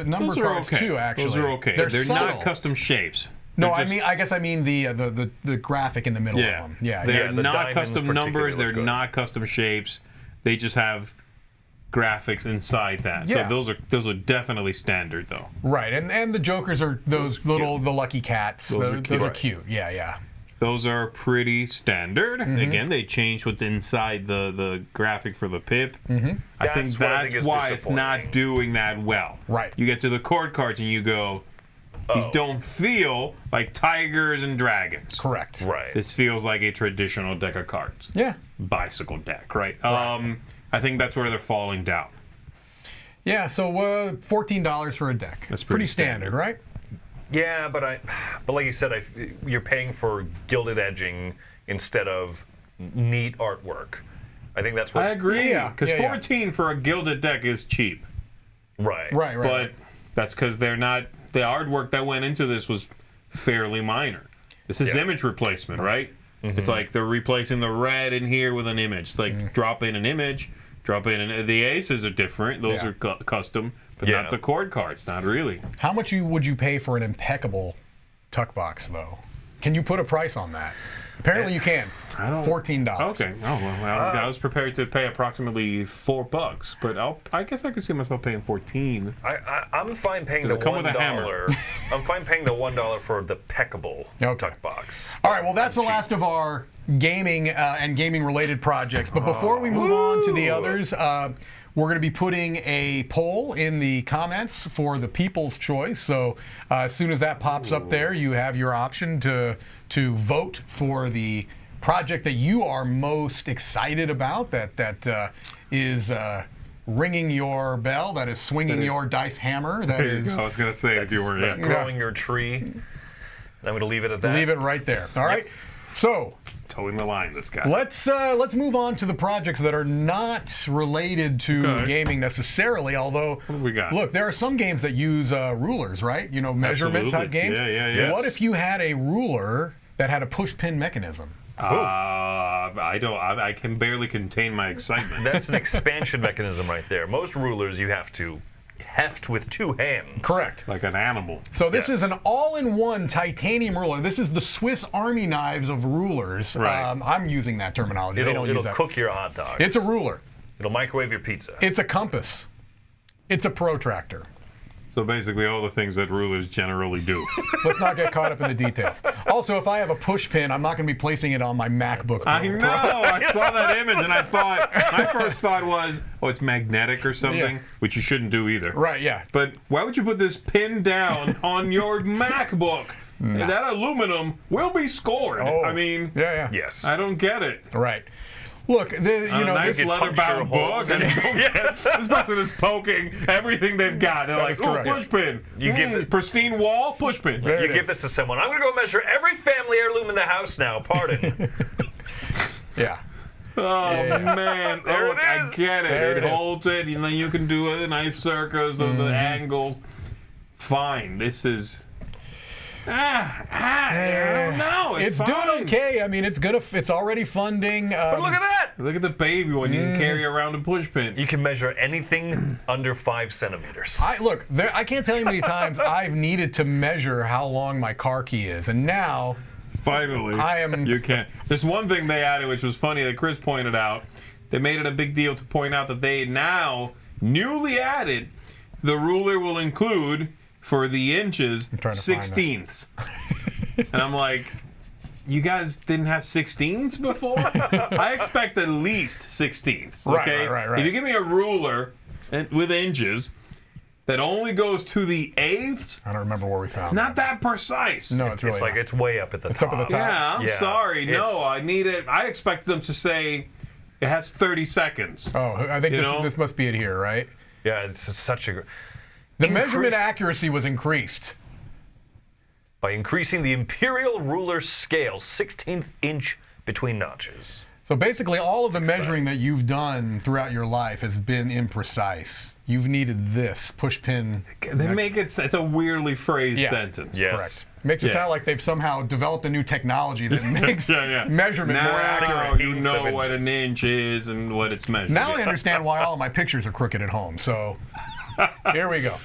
number Those are cards okay. too. Actually, Those are okay. They're They're subtle. not custom shapes. No, They're just- I guess I mean the graphic in the middle Yeah. of them. Yeah, They're Yeah, the not diamonds custom particularly numbers. look They're good. not custom shapes. They just have graphics inside that. Yeah. So those are definitely standard though. Right, and the Jokers are those little the lucky cats. Those are cute. Yeah. Those are pretty standard. Again, they changed what's inside the graphic for the pip. I think that's why it's not doing that well. Right. You get to the cord cards and you go, these don't feel like tigers and dragons. Correct. Right. This feels like a traditional deck of cards. Yeah. Bicycle deck, right? I think that's where they're falling down. Yeah, so $14 for a deck. That's pretty pretty standard, right? Yeah, but like you said, you're paying for gilded edging instead of neat artwork. I think that's what I agree. Yeah, Because yeah. 14 for a gilded deck is cheap. Right. But that's because they're not. The artwork that went into this was fairly minor. This is image replacement, right? It's like they're replacing the red in here with an image. Like drop in an image, drop in the aces are different. Those are custom, but not the cord cards. Not really. How much would you pay for an impeccable tuck box, though? Can you put a price on that? Apparently you can. $14. Okay. Oh well, I was prepared to pay approximately $4, but I guess I could see myself paying 14. I'm fine paying Does the it come with a $1. I'm fine paying the $1 for the peckable tuck box. All right, well, that's the last of our gaming and gaming-related projects. But before we move on to the others, we're going to be putting a poll in the comments for the people's choice. So as soon as that pops up there, you have your option to vote for the project that you are most excited about, that is ringing your bell, that is swinging your dice hammer. That is. I was going to say if you were growing your tree. And I'm going to leave it at that. Leave it right there. All right. So. Towing the line, this guy. Let's move on to the projects that are not related to gaming necessarily. Although, what do we got? Look, there are some games that use rulers, right? You know, measurement type games. Yeah. What if you had a ruler that had a push pin mechanism? I can barely contain my excitement. That's an expansion mechanism right there. Most rulers you have to heft with 2 hands. Correct. Like an animal. So this is an all-in-one titanium ruler. This is the Swiss Army knives of rulers. Right. I'm using that terminology. It'll cook your hot dogs. It's a ruler. It'll microwave your pizza. It's a compass. It's a protractor. So basically all the things that rulers generally do. Let's not get caught up in the details. Also, if I have a push pin, I'm not going to be placing it on my MacBook. I know. I saw that image and I thought, my first thought was, it's magnetic or something, which you shouldn't do either. Right, yeah. But why would you put this pin down on your MacBook? That aluminum will be scored. I mean, Yes. I don't get it. Right. Look, nice leather-bound book. This person is poking everything they've got. They're like, push pin. You give pristine wall, push pin. You give this to someone. I'm going to go measure every family heirloom in the house now. Pardon. Yeah. Oh, man. There it I is. get it. There It holds it. You know, you can do a nice circles of the angles. Fine. This is... I don't know. It's fine. doing okay. I mean, it's already funding. But look at that. Look at the baby one. You can carry around a push pin. You can measure anything under 5 centimeters. I can't tell you how many times I've needed to measure how long my car key is, and now finally you can't. There's one thing they added which was funny that Chris pointed out. They made it a big deal to point out that they now newly added the ruler will include for the inches 16ths. And I'm like, you guys didn't have 16ths before? I expect at least 16ths. Okay? Right. If you give me a ruler with inches that only goes to the eighths, I don't remember where we found it's not that precise. No, it's really like it's way up at the top. Up at the top. Yeah, I'm sorry. No, I need it. I expected them to say it has 30 seconds. Oh, I think this must be it here, right? Yeah, it's such a... The measurement accuracy was increased. By increasing the imperial ruler scale 16th inch between notches. So basically all of the measuring that you've done throughout your life has been imprecise. You've needed this push pin. They make it, it's a weirdly phrased sentence. Yes. Correct. Makes it sound like they've somehow developed a new technology that makes measurement more accurate. You know what an inch is and what it's measured. Now I understand why all of my pictures are crooked at home. So here we go.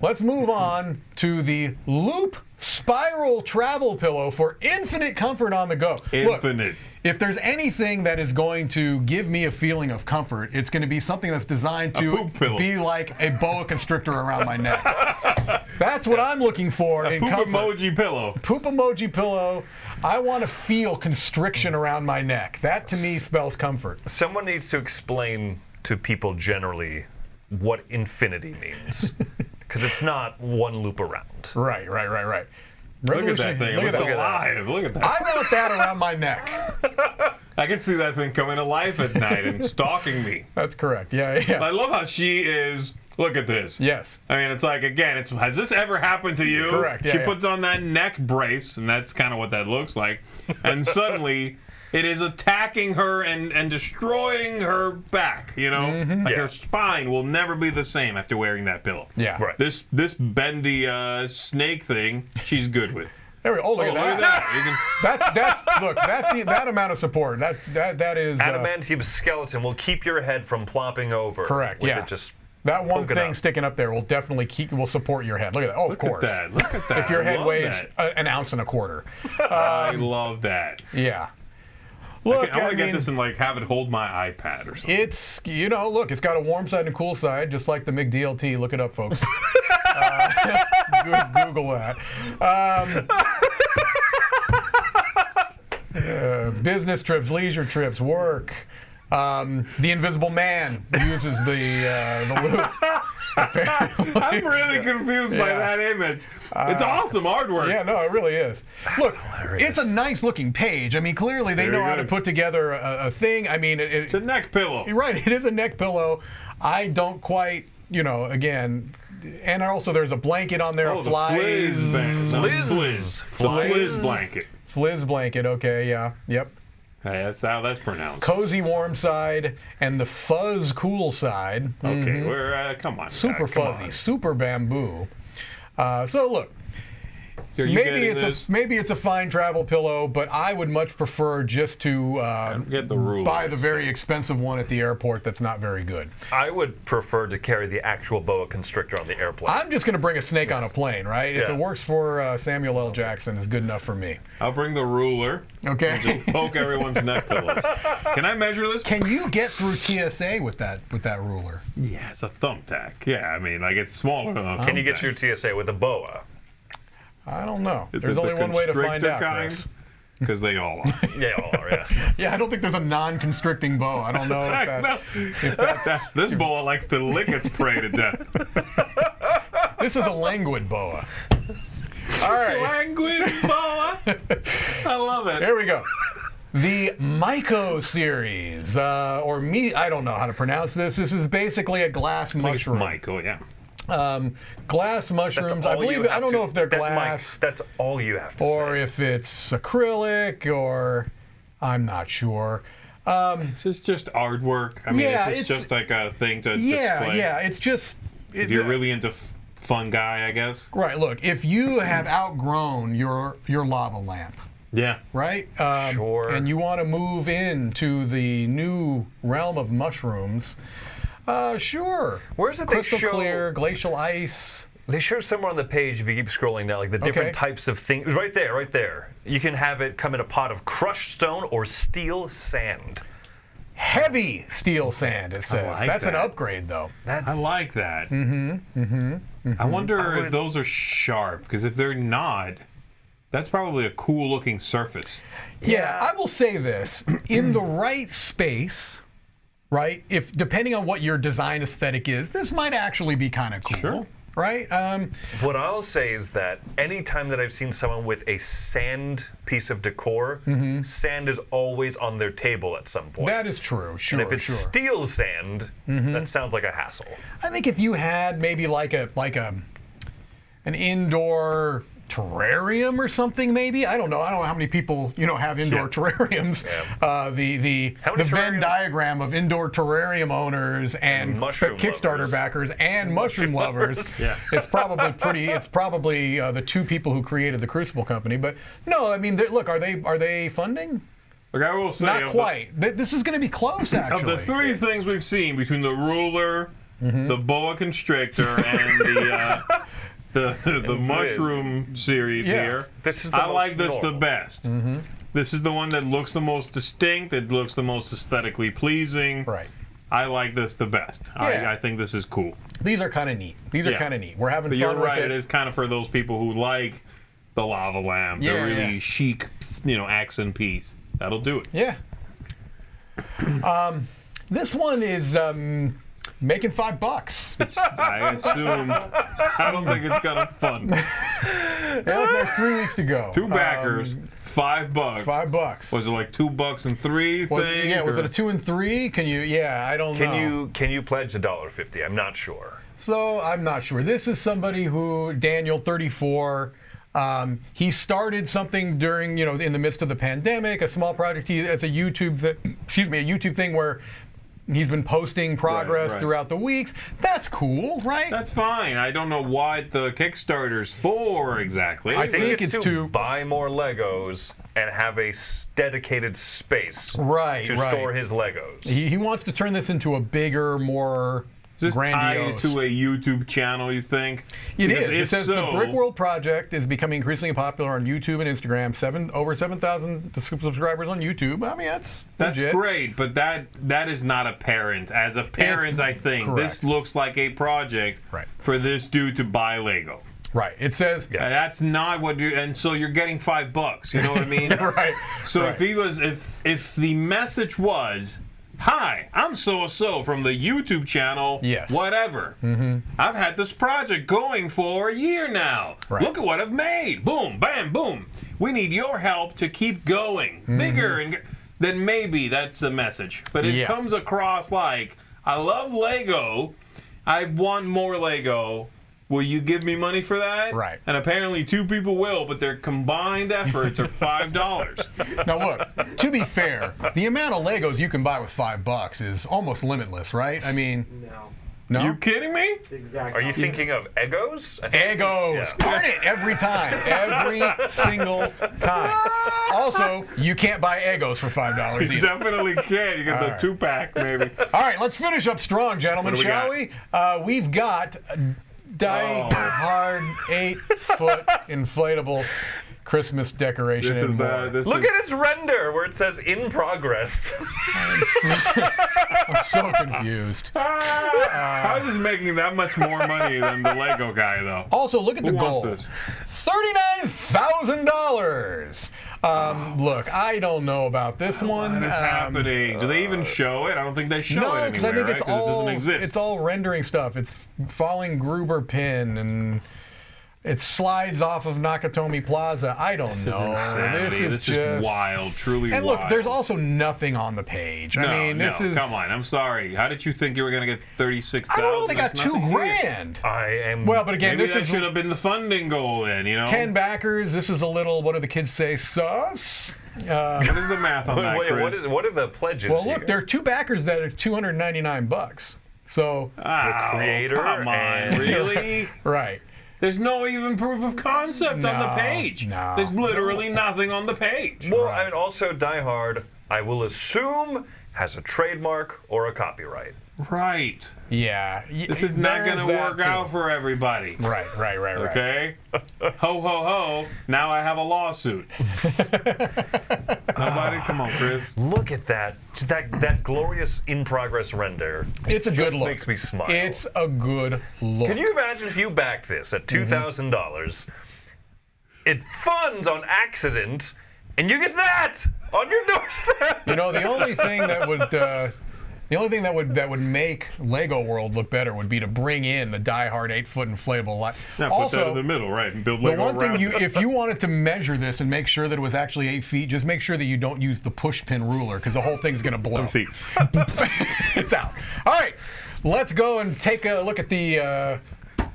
let's move on to the Loop Spiral Travel Pillow for infinite comfort on the go. Infinite. Look, if there's anything that is going to give me a feeling of comfort, it's going to be something that's designed to be like a boa constrictor around my neck. That's what I'm looking for in poop comfort. emoji pillow. Poop emoji pillow. I want to feel constriction around my neck. That to me spells comfort. Someone needs to explain to people generally what infinity means. Because it's not one loop around. Right. Look at that thing. It looks alive. Look at that. I want that around my neck. I can see that thing coming to life at night and stalking me. That's correct. Yeah. I love how she is. Look at this. Yes. I mean, it's like, again, has this ever happened to you? Correct. She puts on that neck brace, and that's kind of what that looks like. And suddenly, it is attacking her and destroying her back, you know? Like her spine will never be the same after wearing that pillow. Yeah. Right. This bendy snake thing, she's good with. There we go. Oh, look at that. Look at that. That's that amount of support. That is Adamantium skeleton will keep your head from plopping over. Correct. With Yeah. it just that one poking thing up. sticking up there will definitely will support your head. Look at that. Oh, of course. Look at that. If your I head love weighs that. an ounce and a quarter. I love that. Yeah. Look, I want to get this and like have it hold my iPad or something. It's, look, it's got a warm side and a cool side, just like the McDLT. Look it up, folks. Google that. Business trips, leisure trips, work. The Invisible Man uses the loop. I'm really confused by that image. It's awesome artwork. Yeah, no, it really is. Look, it's a nice looking page. I mean, clearly they know how to put together a thing. I mean, it's a neck pillow. Right, it is a neck pillow. I don't quite, again, and also there's a blanket on there. Oh, the Fliz blanket. Fliz blanket, okay, yeah, yep. Hey, that's how that's pronounced. Cozy warm side and the fuzz cool side. Okay, we're come on. Super fuzzy, super bamboo. So look, maybe it's a fine travel pillow, but I would much prefer just to get the ruler buy the very expensive one at the airport that's not very good. I would prefer to carry the actual boa constrictor on the airplane. I'm just going to bring a snake on a plane, right? If it works for Samuel L. Jackson, it's good enough for me. I'll bring the ruler. Okay. And just poke everyone's neck pillows. Can I measure this? Can you get through TSA with that ruler? Yeah, it's a thumbtack. Yeah, I mean, like it's smaller than a thumbtack. Can you get through TSA with a boa? I don't know. Is There's it only the one way to find out, kind? Chris. Because they all are. Yeah, all are, yeah. Yeah, I don't think there's a non-constricting boa. I don't know if that's... This boa likes to lick its prey to death. This is a languid boa. All right. Languid boa. I love it. There we go. The MycoSERIES, I don't know how to pronounce this. This is basically a glass mushroom. Myco, yeah. Glass mushrooms. I believe. I don't know if they're glass. That's all you have to say. Or if it's acrylic, or I'm not sure. This is just artwork. I mean, it's just like a thing to display. Yeah. It's just. If you're really into fungi, I guess. Right. Look, if you have outgrown your lava lamp. Yeah. Right? Sure. And you want to move into the new realm of mushrooms, sure. Where's it Crystal they show? Clear, glacial ice. They show somewhere on the page, if you keep scrolling down, like the different types of things. Right there. You can have it come in a pot of crushed stone or steel sand. Heavy steel sand, it says. like That's an that. upgrade, though. I like that. I wonder if those are sharp, because if they're not, that's probably a cool looking surface. Yeah, I will say this. In the right space, right, if depending on what your design aesthetic is, this might actually be kind of cool. Sure. Right? What I'll say is that anytime that I've seen someone with a sand piece of decor, sand is always on their table at some point. That is true. Sure, and if it's steel sand, that sounds like a hassle. I think if you had maybe like an indoor terrarium or something, maybe. I don't know how many people have indoor terrariums. Yeah. The Venn diagram of indoor terrarium owners and mushroom Kickstarter lovers. backers and mushroom lovers. Yeah. It's probably It's probably the two people who created the Crucible Company. But no, I mean, look, are they funding? Look, I will say, Not quite. This is going to be close, actually. Of the three things we've seen between the ruler, the boa constrictor and the mushroom series here. This is the I like this normal. the best. This is the one that looks the most distinct. It looks the most aesthetically pleasing. Right. I like this the best. Yeah. I think this is cool. These are kind of neat. These are kind of neat. We're having But fun you're right. with It is kind of for those people who like the lava lamp, the really chic, accent piece. That'll do it. Yeah. This one is making $5. I assume. I don't think it's gonna fun. There's 3 weeks to go. 2 backers, $5. $5. Was it like $2 and 3 thing? Yeah. Was or- it a 2 and 3? Can you? Yeah. I don't know. Can you pledge $1.50? I'm not sure. So I'm not sure. This is somebody who, Daniel, 34. He started something during, in the midst of the pandemic, a small project. As a YouTube thing where he's been posting progress Right. throughout the weeks. That's cool, right? That's fine. I don't know what the Kickstarter's for exactly. I think it's to buy more Legos and have a dedicated space Right, to right. store his Legos. he wants to turn this into a bigger, more Is this tied grandiose. to a YouTube channel, you think? It Because is. It if says so, the Brick World Project is becoming increasingly popular on YouTube and Instagram. Over 7,000 subscribers on YouTube. I mean, that's legit. great, but that is not apparent. As a parent, I think correct. this looks like a project Right. for this dude to buy Lego. Right. It says That's not what you. And so you're getting $5. You know what I mean? right. So right. if he was, if the message was, "Hi, I'm so-and-so from the YouTube channel, Yes. whatever. I've had this project going for a year now. Right. Look at what I've made. Boom, bam, boom. We need your help to keep going bigger." And then maybe that's the message. But it comes across like, "I love Lego. I want more Lego. Will you give me money for that?" Right. And apparently 2 people will, but their combined efforts are $5. Now look, to be fair, the amount of Legos you can buy with $5 is almost limitless, right? I mean, no. You kidding me? Exactly. Are you thinking of Egos? I think- Egos. Yeah. Darn it, every time. Every single time. Also, you can't buy Egos for $5 You either. definitely can. You get the right. 2-pack, maybe. All right, let's finish up strong, gentlemen, What do we shall we? We've got die-hard 8-foot inflatable Christmas decoration and more. Look at its render where it says "in progress." I'm so confused. How is this making that much more money than the Lego guy, though? Also, look at the Who goal. wants this? $39,000. Look, I don't know about this one. What is happening? Do they even show it? I don't think they show No, it because anywhere, I think right? it's 'Cause it all doesn't exist. it's all rendering stuff. It's falling Gruber pin and it slides off of Nakatomi Plaza. I don't know. This is insanity. This is just wild, truly And wild. look, there's also nothing on the page. No, I mean, this is come on. I'm sorry. How did you think you were going to get 36,000? I don't know. They got There's nothing here. $2,000. I am. Well, but again, Maybe this that is should have been the funding goal then, 10 backers. This is a little. What do the kids say? Sus. What is the math on that, Chris? what are the pledges? Well, here? look, there are 2 backers that are $299. So creator come on. and- Really? right. There's no even proof of concept on the No, page. no. There's literally nothing on the page. Well, I mean, also Die Hard, I will assume, has a trademark or a copyright. Right. Yeah. This is not going to work out for everybody. Right. Okay? Ho, ho, ho. Now I have a lawsuit. Nobody? Come on, Chris. Look at that. Just that glorious in-progress render. It's a good look. Makes me smile. It's a good look. Can you imagine if you backed this at $2,000, it funds on accident, and you get that on your doorstep? You know, the only thing that would make Lego World look better would be to bring in the die-hard 8-foot inflatable light. Yeah, put that in the middle, right? And build The Lego one thing around it. if you wanted to measure this and make sure that it was actually 8 feet, just make sure that you don't use the push pin ruler because the whole thing's going to blow. Let's see. It's out. All right, let's go and take a look at the.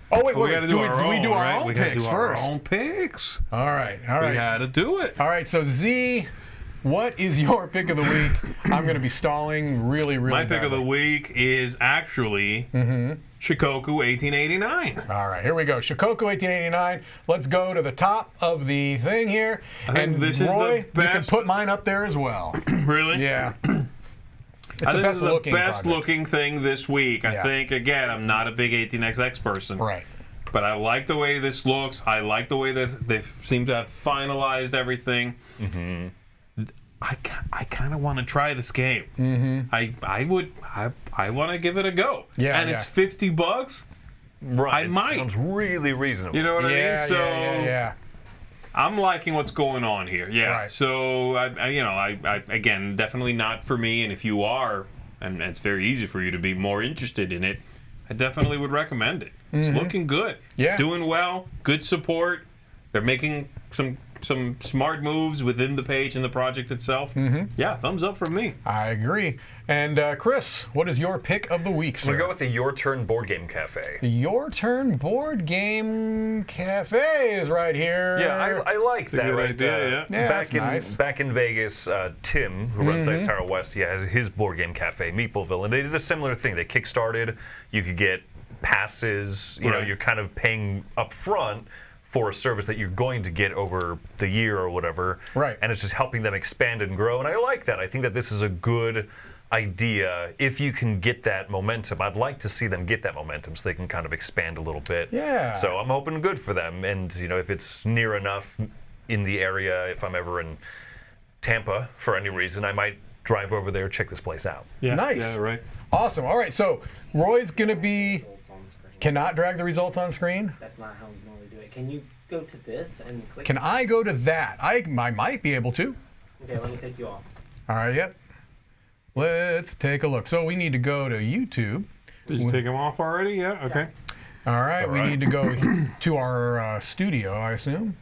Oh wait, We got to do our own, we do our right? own We gotta picks do our first? own picks. All right. We had to do it. All right, so Z, what is your pick of the week? I'm going to be stalling really My pick of the badly. week is actually Shikoku 1889. All right, here we go. Shikoku 1889. Let's go to the top of the thing here. I think And this is the Roy, you can best- put mine up there as well. Really? Yeah. It's the best looking best project. looking thing this week. I think, again, I'm not a big 18XX person. Right. But I like the way this looks. I like the way they seem to have finalized everything. Mm-hmm. I kind of want to try this game. Mm-hmm. I want to give it a go. Yeah, and it's $50. Right. I might. Sounds really reasonable. You know what I mean? So yeah. I'm liking what's going on here. Yeah. Right. So I again, definitely not for me. And if you are, and it's very easy for you to be more interested in it, I definitely would recommend it. It's looking good. Yeah. It's doing well. Good support. They're making some smart moves within the page and the project itself. Yeah, thumbs up from me. I agree. And Chris, what is your pick of the week, sir? I'm going to go with the Your Turn Board Game Cafe. Your Turn Board Game Cafe is right here. Yeah, I like that. good Right? idea, Yeah, back that's in nice. back in Vegas, Tim, who runs Dice Tower West, he has his board game cafe, Meepleville, and they did a similar thing. They kickstarted. You could get passes. You know, Right. you're kind of paying up front for a service that you're going to get over the year or whatever. Right. And it's just helping them expand and grow. And I like that. I think that this is a good idea if you can get that momentum. I'd like to see them get that momentum so they can kind of expand a little bit. Yeah. So I'm hoping good for them. And, you know, if it's near enough in the area, if I'm ever in Tampa for any reason, I might drive over there, check this place out. Yeah. Nice. Yeah, right. Awesome. All right, so Roy's going to be... Results on screen. Cannot drag the results on screen? That's not how we normally do it. Can you go to this and click? Can I go to that? I might be able to. Okay, let me take you off. All right, yep. Let's take a look. So we need to go to YouTube. Did you take them off already? Yeah. Okay. All right, we right. need to go to our studio, I assume.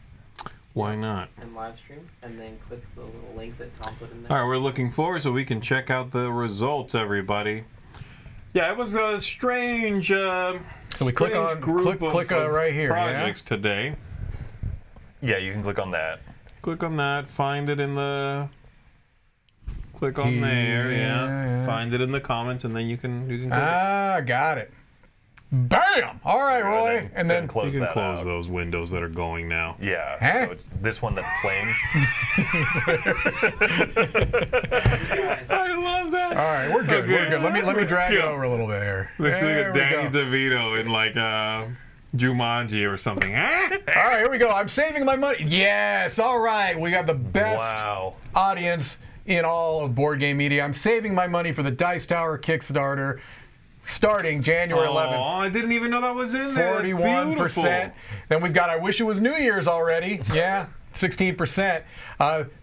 Why not? And live stream, and then click the little link that Tom put in there. All right, we're looking forward so we can check out the results, everybody. Yeah, it was a strange, So we click strange on group click of right here. projects today. Yeah, you can click on that. Click on that, find it in the. Click on there, Yeah. Find it in the comments, and then you can click Ah, got it. Bam! All right, Roy. And then close You can that close out. those windows that are going now. Yeah, Huh? so it's this one that's playing. I love that. all right, we're good. We're good. Let me drag it Yeah. over a little bit here. Looks There like we a Danny go. DeVito in like Jumanji or something. All right, here we go. I'm saving my money. Yes. All right. We got the best Wow. audience in all of board game media. I'm saving my money for the Dice Tower Kickstarter starting January 11th. Oh, I didn't even know that was in there. That's 41%. beautiful. Then we've got I Wish It Was New Year's already. Yeah, 16%.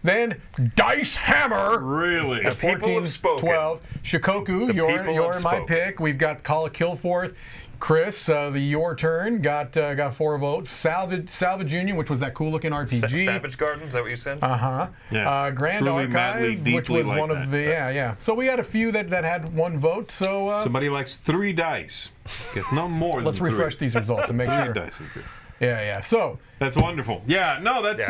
Then Dice Hammer. Really? The people 14, have spoken. 12. Shikoku, you're people have my spoken. pick. We've got Call of Kilforth. Chris, the Your Turn, got 4 votes. Salvage Union, which was that cool looking RPG. Savage Garden, is that what you said? Uh-huh. Yeah. Grand Truly, madly, Archive, which deeply was like one of that. the yeah. So we had a few that had 1 vote. So Somebody likes 3 dice. Guess no more than let's 3. refresh these results and make 3 sure. dice is good. Yeah. So That's wonderful. Yeah, no, that's.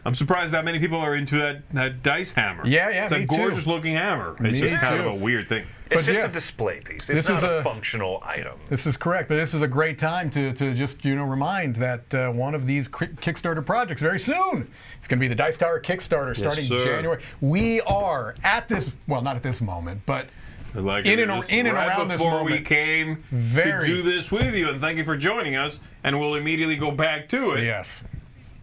I'm surprised that many people are into that dice hammer. Yeah, It's a me too. gorgeous looking hammer. It's Me just kind too. of a weird thing. It's but just yeah. a display piece. This It's not is a a- functional item. this is correct, but this is a great time to just remind that one of these Kickstarter projects very soon. It's going to be the Dice Tower Kickstarter starting sir. January. We are at this, well, not at this moment, but Like In it and- is in and right around this before we moment. came Very- to do this with you, and thank you for joining us. And we'll immediately go back to it. yes.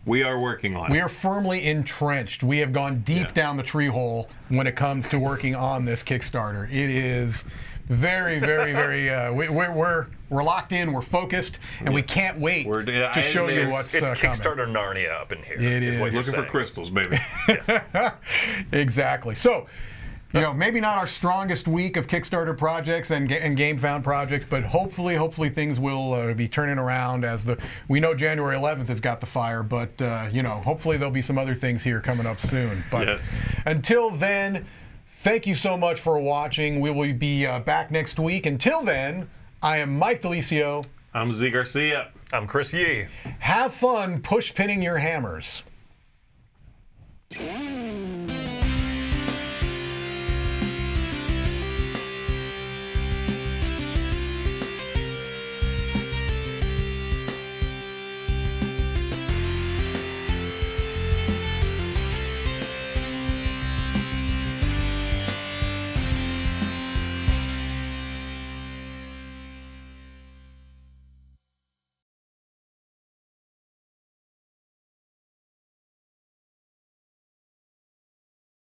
We are working on We it. are firmly entrenched. We have gone deep Yeah. down the tree hole when it comes to working on this Kickstarter. It is very, very, very. We're locked in. We're focused, and we Yes. can't wait We're- to show you it's- what's It's coming. Kickstarter Narnia up in here. It is what is. you're Looking for saying. crystals, baby. Exactly. So, maybe not our strongest week of Kickstarter projects and GameFound projects, but hopefully things will be turning around as we know January 11th has got the fire, but hopefully there'll be some other things here coming up soon. But Yes. until then, thank you so much for watching. We will be back next week. Until then, I am Mike DeLisio. I'm Z Garcia. I'm Chris Yee. Have fun push pinning your hammers. Yeah.